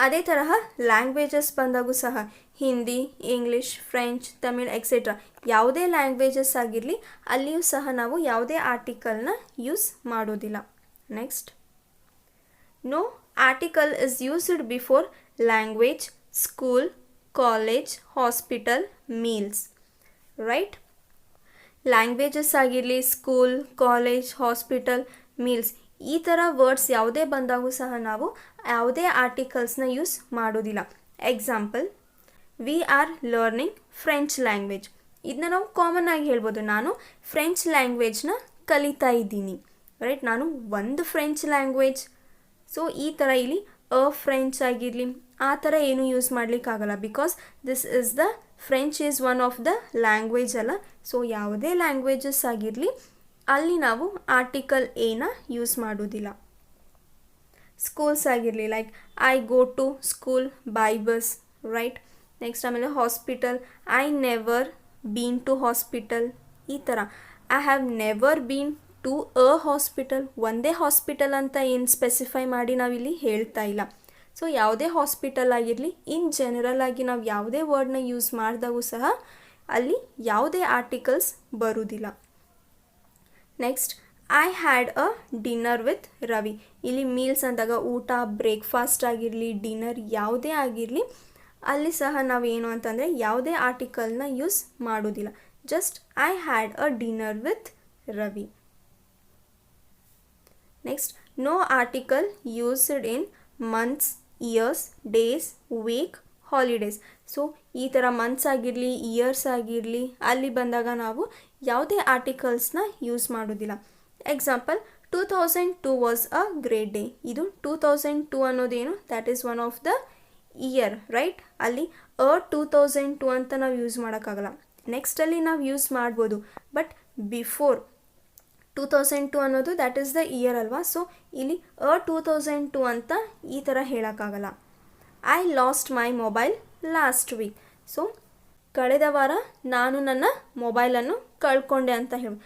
ಅದೇ ತರಹ ಲ್ಯಾಂಗ್ವೇಜಸ್ ಬಂದಾಗೂ ಸಹ Hindi, English, French, Tamil etcetera ಯಾವುದೇ ಲ್ಯಾಂಗ್ವೇಜಸ್ ಆಗಿರಲಿ ಅಲ್ಲಿಯೂ ಸಹ ನಾವು ಯಾವುದೇ ಆರ್ಟಿಕಲ್ನ ಯೂಸ್ ಮಾಡೋದಿಲ್ಲ. Next, no article is used before language, school, college, hospital, meals, right? Languages ಆಗಿರಲಿ, ಸ್ಕೂಲ್, ಕಾಲೇಜ್, ಹಾಸ್ಪಿಟಲ್, ಮೀಲ್ಸ್, ಈ ಥರ ವರ್ಡ್ಸ್ ಯಾವುದೇ ಬಂದಾಗೂ ಸಹ ನಾವು ಯಾವುದೇ ಆರ್ಟಿಕಲ್ಸ್ನ ಯೂಸ್ ಮಾಡೋದಿಲ್ಲ. Example, we are learning French language. ಇದನ್ನ ನಾವು ಕಾಮನ್ ಆಗಿ ಹೇಳ್ಬೋದು, ನಾನು ಫ್ರೆಂಚ್ ಲ್ಯಾಂಗ್ವೇಜ್ನ ಕಲಿತಾ ಇದ್ದೀನಿ, ರೈಟ್? ನಾನು ಒಂದು ಫ್ರೆಂಚ್ ಲ್ಯಾಂಗ್ವೇಜ್. ಸೊ ಈ ಥರ ಇಲ್ಲಿ ಫ್ರೆಂಚ್ ಆಗಿರಲಿ ಆ ಥರ ಏನೂ ಯೂಸ್ ಮಾಡಲಿಕ್ಕಾಗಲ್ಲ. Because this is the French is one of the language ಅಲ್ಲ. ಸೊ ಯಾವುದೇ ಲ್ಯಾಂಗ್ವೇಜಸ್ ಆಗಿರಲಿ ಅಲ್ಲಿ ನಾವು ಆರ್ಟಿಕಲ್ ಏನ ಯೂಸ್ ಮಾಡೋದಿಲ್ಲ. ಸ್ಕೂಲ್ಸ್ ಆಗಿರಲಿ, like I go to school by bus, right? Next ಆಮೇಲೆ hospital, I never been to hospital, ಈ ಥರ I have never been to a hospital. ಒಂದೇ ಹಾಸ್ಪಿಟಲ್ ಅಂತ ಏನು ಸ್ಪೆಸಿಫೈ ಮಾಡಿ ನಾವಿಲ್ಲಿ ಹೇಳ್ತಾ ಇಲ್ಲ. ಸೊ ಯಾವುದೇ ಹಾಸ್ಪಿಟಲ್ ಆಗಿರಲಿ, ಇನ್ ಜನರಲ್ ಆಗಿ ನಾವು ಯಾವುದೇ ವರ್ಡ್ನ ಯೂಸ್ ಮಾಡಿದಾಗೂ ಸಹ ಅಲ್ಲಿ ಯಾವುದೇ ಆರ್ಟಿಕಲ್ಸ್ ಬರುವುದಿಲ್ಲ. Next, I had a dinner with Ravi. ಇಲ್ಲಿ ಮೀಲ್ಸ್ ಅಂದಾಗ ಊಟ, ಬ್ರೇಕ್ಫಾಸ್ಟ್ ಆಗಿರಲಿ, ಡಿನ್ನರ್ ಯಾವುದೇ ಆಗಿರಲಿ ಅಲ್ಲಿ ಸಹ ನಾವೇನು ಅಂತಂದರೆ ಯಾವುದೇ ಆರ್ಟಿಕಲ್ನ ಯೂಸ್ ಮಾಡೋದಿಲ್ಲ. Just I had a dinner with Ravi. Next, no article used in months, years, days, week, holidays. So ಈ ಥರ ಮಂತ್ಸ್ ಆಗಿರಲಿ, ಇಯರ್ಸ್ ಆಗಿರಲಿ ಅಲ್ಲಿ ಬಂದಾಗ ನಾವು ಯಾವುದೇ ಆರ್ಟಿಕಲ್ಸ್ನ ಯೂಸ್ ಮಾಡೋದಿಲ್ಲ. Example, 2002 was a great day. ಇದು 2002 ಅನ್ನೋದೇನು, that is one of the year, right? ಅಲ್ಲಿ 2002 ಅಂತ ನಾವು ಯೂಸ್ ಮಾಡೋಕ್ಕಾಗಲ್ಲ. ನೆಕ್ಸ್ಟಲ್ಲಿ ನಾವು ಯೂಸ್ ಮಾಡ್ಬೋದು, ಬಟ್ ಬಿಫೋರ್ 2002 ಅನ್ನೋದು ದ್ಯಾಟ್ ಈಸ್ ದ ಇಯರ್ ಅಲ್ವಾ? ಸೊ ಇಲ್ಲಿ 2002 ಅಂತ ಈ ಥರ ಹೇಳೋಕ್ಕಾಗಲ್ಲ. I lost my mobile last week. So ಕಳೆದ ವಾರ ನಾನು ನನ್ನ ಮೊಬೈಲನ್ನು ಕಳ್ಕೊಂಡೆ ಅಂತ ಹೇಳಿ.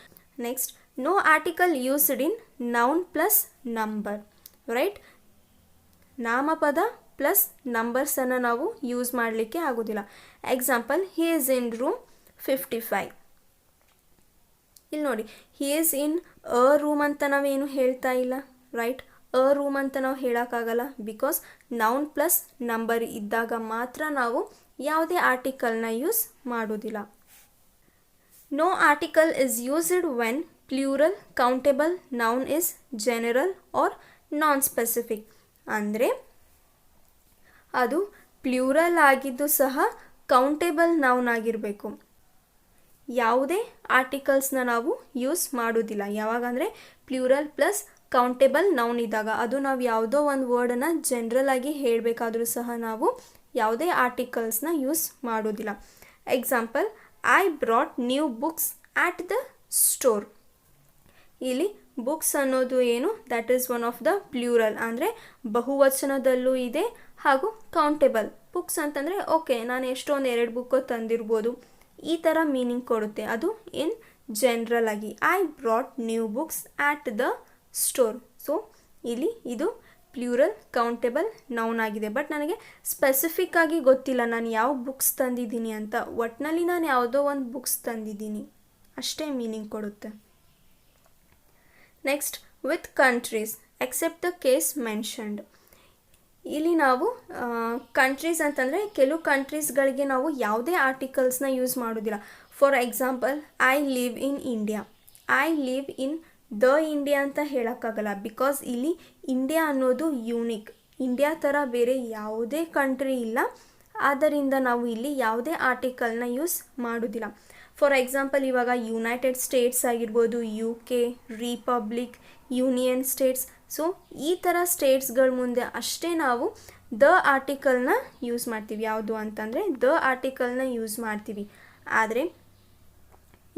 Next, no article used in noun plus number. Right, ನಾಮಪದ ಪ್ಲಸ್ ನಂಬರ್ಸನ್ನು ನಾವು ಯೂಸ್ ಮಾಡಲಿಕ್ಕೆ ಆಗೋದಿಲ್ಲ. Example, he is in room 55. ಇಲ್ಲಿ ನೋಡಿ, ಹಿ ಈಸ್ ಇನ್ ಅ ರೂಮ್ ಅಂತ ನಾವೇನು ಹೇಳ್ತಾ ಇಲ್ಲ. ರೈಟ್, ಅ ರೂಮ್ ಅಂತ ನಾವು ಹೇಳೋಕ್ಕಾಗಲ್ಲ. ಬಿಕಾಸ್ ನೌನ್ ಪ್ಲಸ್ ನಂಬರ್ ಇದ್ದಾಗ ಮಾತ್ರ ನಾವು ಯಾವುದೇ ಆರ್ಟಿಕಲ್ನ ಯೂಸ್ ಮಾಡೋದಿಲ್ಲ. No article is used when plural countable noun is general or non specific. ಅಂದರೆ ಅದು ಪ್ಲೂರಲ್ ಆಗಿದ್ದು ಸಹ ಕೌಂಟೇಬಲ್ ನೌನ್ ಆಗಿರಬೇಕು. ಯಾವುದೇ ಆರ್ಟಿಕಲ್ಸ್ನ ನಾವು ಯೂಸ್ ಮಾಡೋದಿಲ್ಲ. ಯಾವಾಗಂದರೆ ಪ್ಲೂರಲ್ ಪ್ಲಸ್ ಕೌಂಟೇಬಲ್ ನೌನ್ ಇದ್ದಾಗ. ಅದು ನಾವು ಯಾವುದೋ ಒಂದು ವರ್ಡನ್ನು ಜನರಲ್ ಆಗಿ ಹೇಳಬೇಕಾದ್ರೂ ಸಹ ನಾವು ಯಾವುದೇ ಆರ್ಟಿಕಲ್ಸ್ನ ಯೂಸ್ ಮಾಡೋದಿಲ್ಲ. Example, I brought new books at the store. ಇಲ್ಲಿ ಬುಕ್ಸ್ ಅನ್ನೋದು ಏನು, that is one of the plural, ಅಂದರೆ ಬಹುವಚನದಲ್ಲೂ ಇದೆ ಹಾಗೂ ಕೌಂಟೇಬಲ್. ಬುಕ್ಸ್ ಅಂತಂದರೆ ಓಕೆ, ನಾನು ಎಷ್ಟೊಂದು 2 ಬುಕ್ಕೋ ತಂದಿರ್ಬೋದು, ಈ ಥರ ಮೀನಿಂಗ್ ಕೊಡುತ್ತೆ. ಅದು ಇನ್ ಜನರಲ್ ಆಗಿ. I brought new books at the store. So ಇಲ್ಲಿ ಇದು ಪ್ಲೂರಲ್ ಕೌಂಟೇಬಲ್ ನೌನ್ ಆಗಿದೆ. ಬಟ್ ನನಗೆ ಸ್ಪೆಸಿಫಿಕ್ ಆಗಿ ಗೊತ್ತಿಲ್ಲ ನಾನು ಯಾವ ಬುಕ್ಸ್ ತಂದಿದ್ದೀನಿ ಅಂತ. ಒಟ್ಟಿನಲ್ಲಿ ನಾನು ಯಾವುದೋ ಒಂದು ಬುಕ್ಸ್ ತಂದಿದ್ದೀನಿ ಅಷ್ಟೇ ಮೀನಿಂಗ್ ಕೊಡುತ್ತೆ. Next, with countries except the case mentioned. ಇಲ್ಲಿ ನಾವು ಕಂಟ್ರೀಸ್ ಅಂತಂದರೆ ಕೆಲವು ಕಂಟ್ರೀಸ್ಗಳಿಗೆ ನಾವು ಯಾವುದೇ ಆರ್ಟಿಕಲ್ಸ್ನ ಯೂಸ್ ಮಾಡೋದಿಲ್ಲ. For example, I live in India. I live in the India ಅಂತ ಹೇಳೋಕ್ಕಾಗಲ್ಲ. ಬಿಕಾಸ್ ಇಲ್ಲಿ ಇಂಡಿಯಾ ಅನ್ನೋದು ಯೂನಿಕ್. ಇಂಡಿಯಾ ಥರ ಬೇರೆ ಯಾವುದೇ ಕಂಟ್ರಿ ಇಲ್ಲ. ಆದ್ದರಿಂದ ನಾವು ಇಲ್ಲಿ ಯಾವುದೇ ಆರ್ಟಿಕಲ್ನ ಯೂಸ್ ಮಾಡೋದಿಲ್ಲ. ಫಾರ್ ಎಕ್ಸಾಂಪಲ್, ಇವಾಗ ಯುನೈಟೆಡ್ ಸ್ಟೇಟ್ಸ್ ಆಗಿರ್ಬೋದು, UK, republic, union States. So ಈ ಥರ ಸ್ಟೇಟ್ಸ್ಗಳ ಮುಂದೆ ಅಷ್ಟೇ ನಾವು ದ ಆರ್ಟಿಕಲ್ನ ಯೂಸ್ ಮಾಡ್ತೀವಿ. ಯಾವುದು ಅಂತಂದರೆ ದ ಆರ್ಟಿಕಲ್ನ ಯೂಸ್ ಮಾಡ್ತೀವಿ. ಆದರೆ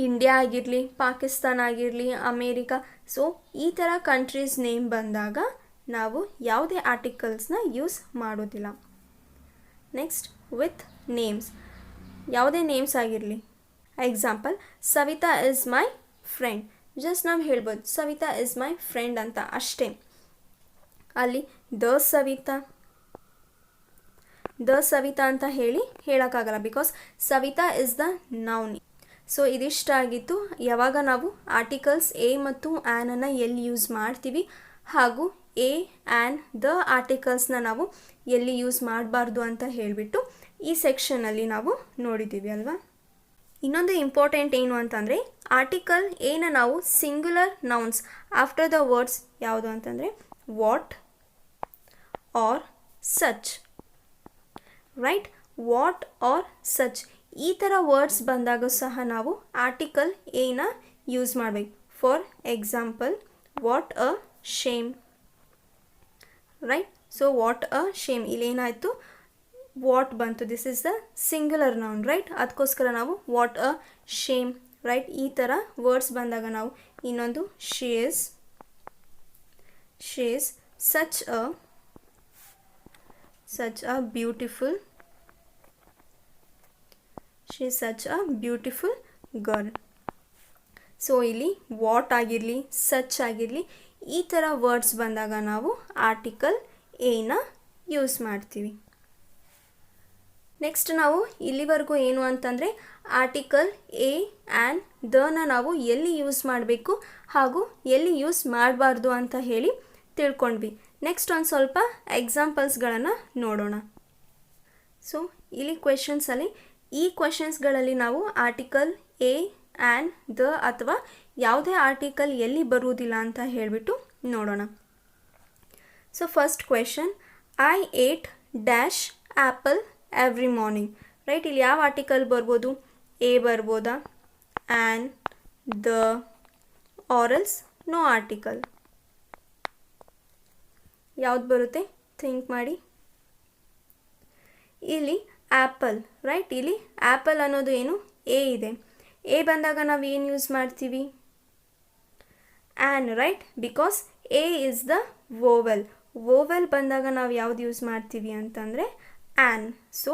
ಇಂಡಿಯಾ ಆಗಿರಲಿ, ಪಾಕಿಸ್ತಾನ ಆಗಿರಲಿ, ಅಮೇರಿಕಾ, ಸೊ ಈ ಥರ ಕಂಟ್ರೀಸ್ ನೇಮ್ ಬಂದಾಗ ನಾವು ಯಾವುದೇ ಆರ್ಟಿಕಲ್ಸ್ನ ಯೂಸ್ ಮಾಡೋದಿಲ್ಲ. Next, with names. ಯಾವುದೇ ನೇಮ್ಸ್ ಆಗಿರಲಿ. Example, Savita is my friend. Just ನಾವು ಹೇಳ್ಬೋದು ಸವಿತಾ ಇಸ್ ಮೈ ಫ್ರೆಂಡ್ ಅಂತ ಅಷ್ಟೇ. ಅಲ್ಲಿ ದ ಸವಿತಾ ಅಂತ ಹೇಳೋಕ್ಕಾಗಲ್ಲ. Because Savita is the noun. So ಇದಿಷ್ಟಾಗಿತ್ತು ಯಾವಾಗ ನಾವು ಆರ್ಟಿಕಲ್ಸ್ ಎ ಮತ್ತು ಆ್ಯನನ್ನು ಎಲ್ಲಿ ಯೂಸ್ ಮಾಡ್ತೀವಿ ಹಾಗೂ ಎ ಆ್ಯನ್ ದ ಆರ್ಟಿಕಲ್ಸ್ನ ನಾವು ಎಲ್ಲಿ ಯೂಸ್ ಮಾಡಬಾರ್ದು ಅಂತ ಹೇಳಿಬಿಟ್ಟು ಈ ಸೆಕ್ಷನಲ್ಲಿ ನಾವು ನೋಡಿದ್ದೀವಿ ಅಲ್ವಾ. ಇನ್ನೊಂದು ಇಂಪಾರ್ಟೆಂಟ್ ಏನು ಅಂತಂದರೆ, ಆರ್ಟಿಕಲ್ ಏನ ನಾವು singular nouns after the words ಯಾವುದು ಅಂತಂದರೆ what are such. Right, what are such ಈ ಥರ ವರ್ಡ್ಸ್ ಬಂದಾಗ ಸಹ ನಾವು ಆರ್ಟಿಕಲ್ ಏನ ಯೂಸ್ ಮಾಡಬೇಕು. For example, what a shame. Right, so what a shame ಇಲ್ಲೇನಾಯಿತು, ವಾಟ್ ಬಂತು, this is the singular noun. Right, ಅದಕ್ಕೋಸ್ಕರ ನಾವು ವಾಟ್ ಅ ಶೇಮ್. ರೈಟ್, ಈ ಥರ ವರ್ಡ್ಸ್ ಬಂದಾಗ ನಾವು ಇನ್ನೊಂದು she is such a beautiful girl. So ಇಲ್ಲಿ ವಾಟ್ ಆಗಿರಲಿ, ಸಚ್ ಆಗಿರಲಿ, ಈ ಥರ ವರ್ಡ್ಸ್ ಬಂದಾಗ ನಾವು ಆರ್ಟಿಕಲ್ ಏನ ಯೂಸ್ ಮಾಡ್ತೀವಿ. ನೆಕ್ಸ್ಟ್ ನಾವು ಇಲ್ಲಿವರೆಗೂ ಏನು ಅಂತಂದರೆ ಆರ್ಟಿಕಲ್ ಎ ಆ್ಯಂಡ್ ದನ ನಾವು ಎಲ್ಲಿ ಯೂಸ್ ಮಾಡಬೇಕು ಹಾಗೂ ಎಲ್ಲಿ ಯೂಸ್ ಮಾಡಬಾರ್ದು ಅಂತ ಹೇಳಿ ತಿಳ್ಕೊಂಡ್ವಿ. ನೆಕ್ಸ್ಟ್ ಒಂದು ಸ್ವಲ್ಪ ಎಕ್ಸಾಂಪಲ್ಸ್ಗಳನ್ನು ನೋಡೋಣ. ಸೊ ಇಲ್ಲಿ ಕ್ವೆಶನ್ಸಲ್ಲಿ ಈ ಕ್ವೆಶನ್ಸ್ಗಳಲ್ಲಿ ನಾವು ಆರ್ಟಿಕಲ್ ಎ ಆ್ಯಂಡ್ ದ ಅಥವಾ ಯಾವುದೇ ಆರ್ಟಿಕಲ್ ಎಲ್ಲಿ ಬರುವುದಿಲ್ಲ ಅಂತ ಹೇಳಿಬಿಟ್ಟು ನೋಡೋಣ. So first question, I ate dash apple every morning. Right, ಇಲ್ಲಿ ಯಾವ ಆರ್ಟಿಕಲ್ ಬರ್ಬೋದು, ಎ ಬರ್ಬೋದಾ, and the or else no article. ಯಾವ್ದು ಬರುತ್ತೆ ಥಿಂಕ್ ಮಾಡಿ. ಇಲ್ಲಿ ಆ್ಯಪಲ್. ರೈಟ್, ಇಲ್ಲಿ ಆ್ಯಪಲ್ ಅನ್ನೋದು ಏನು, ಎ ಇದೆ. ಎ ಬಂದಾಗ ನಾವು ಏನು ಯೂಸ್ ಮಾಡ್ತೀವಿ, an. Right, because A is the vowel. ವೋವೆಲ್ ಬಂದಾಗ ನಾವು ಯಾವ್ದು ಯೂಸ್ ಮಾಡ್ತೀವಿ ಅಂತಂದರೆ an. So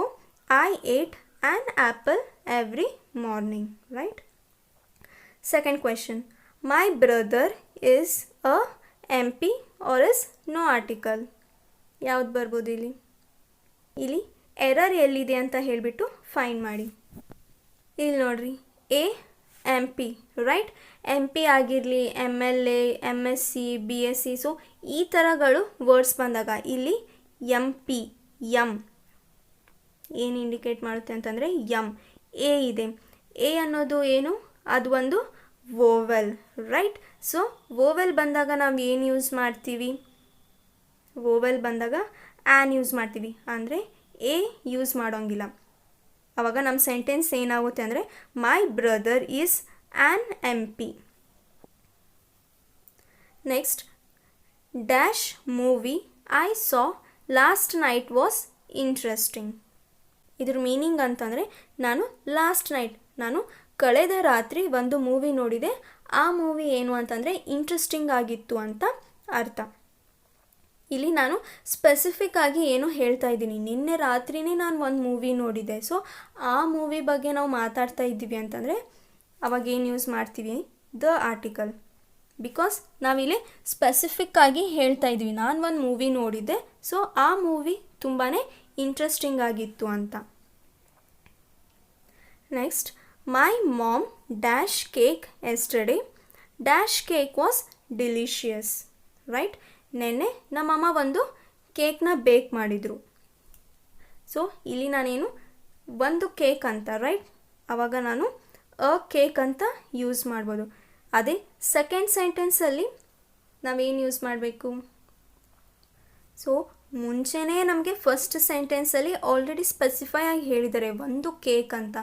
I eight an apple every morning, right? Second question, my brother is a MP or is no article. ಯಾವ್ದು ಬರ್ಬೋದು ಇಲ್ಲಿ ಎರರ್ ಎಲ್ಲಿದೆ ಅಂತ ಹೇಳಿಬಿಟ್ಟು ಫೈಂಡ್ ಮಾಡಿ. ಇಲ್ಲಿ ನೋಡ್ರಿ, A M P, right? M P ಆಗಿರಲಿ, MLA, MSc, BSc, ಸೊ ಈ ಥರಗಳು ವರ್ಡ್ಸ್ ಬಂದಾಗ ಇಲ್ಲಿ MP, ಎಮ್ ಏನು ಇಂಡಿಕೇಟ್ ಮಾಡುತ್ತೆ ಅಂತಂದರೆ ಎಮ್. ಎ ಇದೆ, ಎ ಅನ್ನೋದು ಏನು? ಅದು ಒಂದು ವೋವೆಲ್, ರೈಟ್? ಸೊ ವೋವೆಲ್ ಬಂದಾಗ ನಾವು ಏನು ಯೂಸ್ ಮಾಡ್ತೀವಿ? ವೋವೆಲ್ ಬಂದಾಗ ಆ್ಯನ್ ಯೂಸ್ ಮಾಡ್ತೀವಿ, ಅಂದರೆ ಎ ಯೂಸ್ ಮಾಡೋಂಗಿಲ್ಲ. ಆವಾಗ ನಮ್ಮ ಸೆಂಟೆನ್ಸ್ ಏನಾಗುತ್ತೆ ಅಂದರೆ my brother is an MP. Next, dash movie I saw last night was interesting. ಇದ್ರ ಮೀನಿಂಗ್ ಅಂತಂದರೆ ನಾನು ಕಳೆದ ರಾತ್ರಿ ಒಂದು ಮೂವಿ ನೋಡಿದೆ, ಆ ಮೂವಿ ಏನು ಅಂತಂದರೆ ಇಂಟ್ರೆಸ್ಟಿಂಗ್ ಆಗಿತ್ತು ಅಂತ ಅರ್ಥ. ಇಲ್ಲಿ ನಾನು ಸ್ಪೆಸಿಫಿಕ್ ಆಗಿ ಏನು ಹೇಳ್ತಾ ಇದ್ದೀನಿ, ನಿನ್ನೆ ರಾತ್ರಿನೇ ನಾನು ಒಂದು ಮೂವಿ ನೋಡಿದೆ, ಸೊ ಆ ಮೂವಿ ಬಗ್ಗೆ ನಾವು ಮಾತಾಡ್ತಾ ಇದ್ದೀವಿ ಅಂತಂದರೆ ಅವಾಗ ಏನು ಯೂಸ್ ಮಾಡ್ತೀವಿ? The article. ಬಿಕಾಸ್ ನಾವಿಲ್ಲಿ ಸ್ಪೆಸಿಫಿಕ್ ಆಗಿ ಹೇಳ್ತಾ ಇದ್ದೀವಿ, ನಾನು ಒಂದು ಮೂವಿ ನೋಡಿದ್ದೆ, ಸೊ ಆ ಮೂವಿ ತುಂಬಾ ಇಂಟ್ರೆಸ್ಟಿಂಗ್ ಆಗಿತ್ತು ಅಂತ. Next, my mom dash cake yesterday, dash cake was delicious, right? ನೆನ್ನೆ ನಮ್ಮಮ್ಮ ಒಂದು ಕೇಕ್ನ ಬೇಕ್ ಮಾಡಿದರು. ಸೊ ಇಲ್ಲಿ ನಾನೇನು ಒಂದು ಕೇಕ್ ಅಂತ, ರೈಟ್? ಆವಾಗ ನಾನು ಅ ಕೇಕ್ ಅಂತ ಯೂಸ್ ಮಾಡ್ಬೋದು. ಅದೇ ಸೆಕೆಂಡ್ ಸೆಂಟೆನ್ಸಲ್ಲಿ ನಾವೇನು ಯೂಸ್ ಮಾಡಬೇಕು? ಸೊ ಮುಂಚೆನೇ ನಮಗೆ ಫಸ್ಟ್ ಸೆಂಟೆನ್ಸಲ್ಲಿ ಆಲ್ರೆಡಿ ಸ್ಪೆಸಿಫೈ ಆಗಿ ಹೇಳಿದ್ದಾರೆ ಒಂದು ಕೇಕ್ ಅಂತ.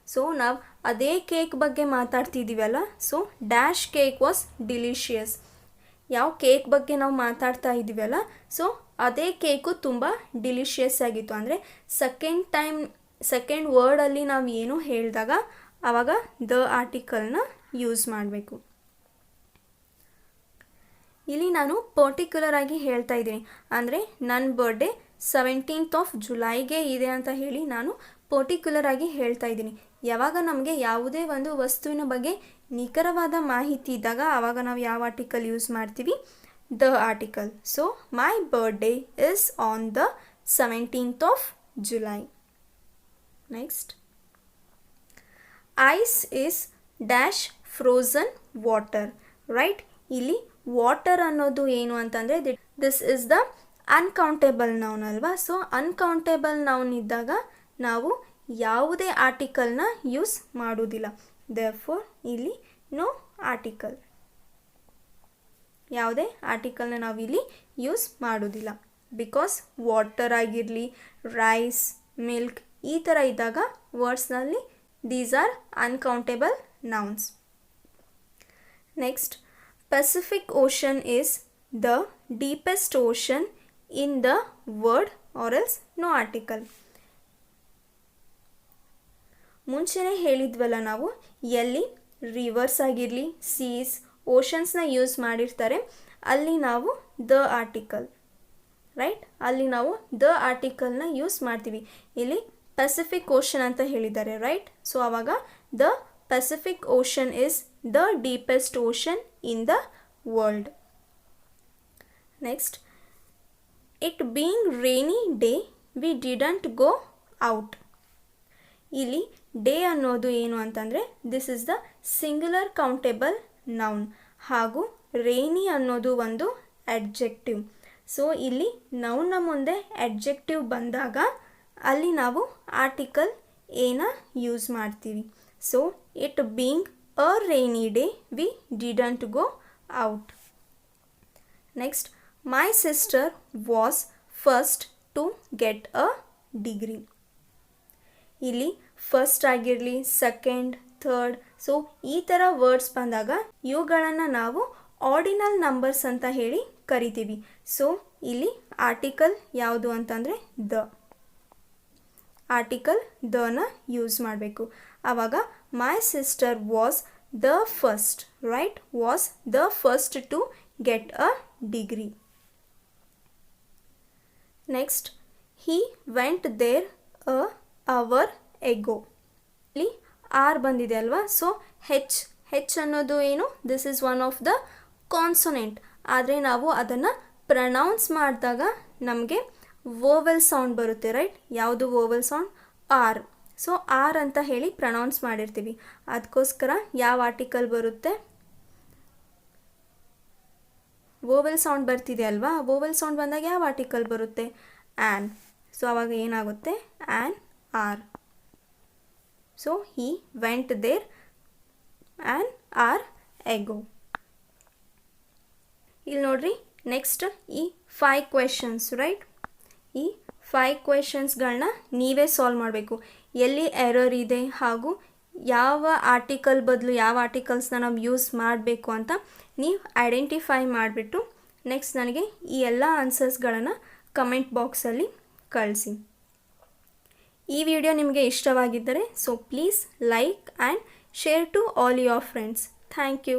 ಸೊ ನಾವು ಅದೇ ಕೇಕ್ ಬಗ್ಗೆ ಮಾತಾಡ್ತಿದ್ದೀವಲ್ಲ, so dash cake was delicious. ಯಾವ ಕೇಕ್ ಬಗ್ಗೆ ನಾವು ಮಾತಾಡ್ತಾ ಇದ್ದೀವಲ್ಲ, ಸೊ ಅದೇ ಕೇಕು ತುಂಬ ಡಿಲಿಷಿಯಸ್ ಆಗಿತ್ತು. ಅಂದರೆ ಸೆಕೆಂಡ್ ವರ್ಡಲ್ಲಿ ನಾವು ಏನು ಹೇಳಿದಾಗ ಆವಾಗ ದ ಆರ್ಟಿಕಲ್ನ ಯೂಸ್ ಮಾಡಬೇಕು. ಇಲ್ಲಿ ನಾನು ಪರ್ಟಿಕ್ಯುಲರ್ ಆಗಿ ಹೇಳ್ತಾ ಇದ್ದೀನಿ, ಅಂದರೆ ನನ್ನ ಬರ್ಡೇ 17th of July ಇದೆ ಅಂತ ಹೇಳಿ ನಾನು ಪರ್ಟಿಕ್ಯುಲರ್ ಆಗಿ ಹೇಳ್ತಾ ಇದ್ದೀನಿ. ಯಾವಾಗ ನಮಗೆ ಯಾವುದೇ ಒಂದು ವಸ್ತುವಿನ ಬಗ್ಗೆ ನಿಖರವಾದ ಮಾಹಿತಿ ಇದ್ದಾಗ ಆವಾಗ ನಾವು ಯಾವ ಆರ್ಟಿಕಲ್ ಯೂಸ್ ಮಾಡ್ತೀವಿ? The article. So my birthday is on the 17th of July. Next, ice is dash frozen water, right? ಇಲ್ಲಿ ವಾಟರ್ ಅನ್ನೋದು ಏನು ಅಂತಂದರೆ this is the uncountable noun ಅಲ್ವಾ? ಸೊ ಅನ್ಕೌಂಟೇಬಲ್ ನೌನ್ ಇದ್ದಾಗ ನಾವು ಯಾವುದೇ ಆರ್ಟಿಕಲ್ನ ಯೂಸ್ ಮಾಡೋದಿಲ್ಲ. ದೇರ್ಫೋರ್ ಇಲ್ಲಿ ನೋ ಆರ್ಟಿಕಲ್, ಯಾವುದೇ ಆರ್ಟಿಕಲ್ನ ನಾವಿಲ್ಲಿ ಯೂಸ್ ಮಾಡೋದಿಲ್ಲ. ಬಿಕಾಸ್ ವಾಟರ್ ಆಗಿರಲಿ, ರೈಸ್, ಮಿಲ್ಕ್ ಈ ಥರ ಇದ್ದಾಗ ವರ್ಡ್ಸ್ನಲ್ಲಿ these are uncountable nouns. Next, Pacific ocean is the deepest ocean in the world or else no article. ಮುಂಚೆನೇ ಹೇಳಿದ್ವಲ್ಲ ನಾವು, ಎಲ್ಲಿ ರಿವರ್ಸ್ ಆಗಿರಲಿ, ಸೀಸ್, ಓಷನ್ಸ್ನ ಯೂಸ್ ಮಾಡಿರ್ತಾರೆ ಅಲ್ಲಿ ನಾವು ದ ಆರ್ಟಿಕಲ್, ರೈಟ್? ಅಲ್ಲಿ ನಾವು ದ ಆರ್ಟಿಕಲ್ನ ಯೂಸ್ ಮಾಡ್ತೀವಿ. ಇಲ್ಲಿ ಪೆಸಿಫಿಕ್ ಓಷನ್ ಅಂತ ಹೇಳಿದ್ದಾರೆ, ರೈಟ್? ಸೊ ಆವಾಗ the Pacific ocean is the deepest ocean in the world. Next, it being rainy day we didn't go out. ಇಲ್ಲಿ ಡೇ ಅನ್ನೋದು ಏನು ಅಂತಂದರೆ this is the singular countable noun, ಹಾಗೂ ರೇನಿ ಅನ್ನೋದು ಒಂದು ಅಡ್ಜೆಕ್ಟಿವ್. ಸೊ ಇಲ್ಲಿ ನೌನ್ನ ಮುಂದೆ ಅಡ್ಜೆಕ್ಟಿವ್ ಬಂದಾಗ ಅಲ್ಲಿ ನಾವು ಆರ್ಟಿಕಲ್ ಏನ ಯೂಸ್ ಮಾಡ್ತೀವಿ. So it being a rainy day we didn't go out. Next, my sister was first to get a degree. ಇಲ್ಲಿ ಫಸ್ಟ್ ಆಗಿರಲಿ, ಸೆಕೆಂಡ್, ಥರ್ಡ್, ಸೊ ಈ ಥರ ವರ್ಡ್ಸ್ ಬಂದಾಗ ಇವುಗಳನ್ನು ನಾವು ಆರ್ಡಿನಲ್ ನಂಬರ್ಸ್ ಅಂತ ಹೇಳಿ ಕರಿತೀವಿ. ಸೊ ಇಲ್ಲಿ ಆರ್ಟಿಕಲ್ ಯಾವುದು ಅಂತಂದರೆ ದ, ಆರ್ಟಿಕಲ್ ದನ ಯೂಸ್ ಮಾಡಬೇಕು. ಆವಾಗ my sister was the first, right? Was the first to get a degree. Next, he went there a hour ago. ಇಲ್ಲಿ ಆರ್ ಬಂದಿದೆ ಅಲ್ವಾ, ಸೊ ಹೆಚ್ ಅನ್ನೋದು ಏನು, this is one of the consonant. ಆದರೆ ನಾವು ಅದನ್ನು ಪ್ರನೌನ್ಸ್ ಮಾಡಿದಾಗ ನಮಗೆ ವೋವೆಲ್ ಸೌಂಡ್ ಬರುತ್ತೆ, ರೈಟ್. ಯಾವುದು vowel sound? Hour. So hour ಅಂತ ಹೇಳಿ ಪ್ರನೌನ್ಸ್ ಮಾಡಿರ್ತೀವಿ. ಅದಕ್ಕೋಸ್ಕರ ಯಾವ ಆರ್ಟಿಕಲ್ ಬರುತ್ತೆ? ವೋವೆಲ್ ಸೌಂಡ್ ಬರ್ತಿದೆ ಅಲ್ವಾ, ವೋವೆಲ್ ಸೌಂಡ್ ಬಂದಾಗ ಯಾವ ಆರ್ಟಿಕಲ್ ಬರುತ್ತೆ? ಆ್ಯನ್. ಸೊ ಆವಾಗ ಏನಾಗುತ್ತೆ? An hour. So he went there an hour ago. ಇಲ್ಲಿ ನೋಡ್ರಿ, ನೆಕ್ಸ್ಟ್ ಈ 5 ಕ್ವೆಶನ್ಸ್, ರೈಟ್. ಈ 5 ಕ್ವೆಶನ್ಸ್ಗಳನ್ನ ನೀವೇ ಸಾಲ್ವ್ ಮಾಡಬೇಕು. ಎಲ್ಲಿ ಎರರ್ ಇದೆ ಹಾಗೂ ಯಾವ ಆರ್ಟಿಕಲ್ ಬದಲು ಯಾವ ಆರ್ಟಿಕಲ್ಸ್ನ ನಾವು ಯೂಸ್ ಮಾಡಬೇಕು ಅಂತ ನೀವು ಐಡೆಂಟಿಫೈ ಮಾಡಿಬಿಟ್ಟು ನೆಕ್ಸ್ಟ್ ನನಗೆ ಈ ಎಲ್ಲ ಆನ್ಸರ್ಸ್ಗಳನ್ನು ಕಮೆಂಟ್ ಬಾಕ್ಸಲ್ಲಿ ಕಳಿಸಿ. ಈ ವಿಡಿಯೋ ನಿಮಗೆ ಇಷ್ಟವಾಗಿದ್ದರೆ so please like and share to all your friends. Thank you.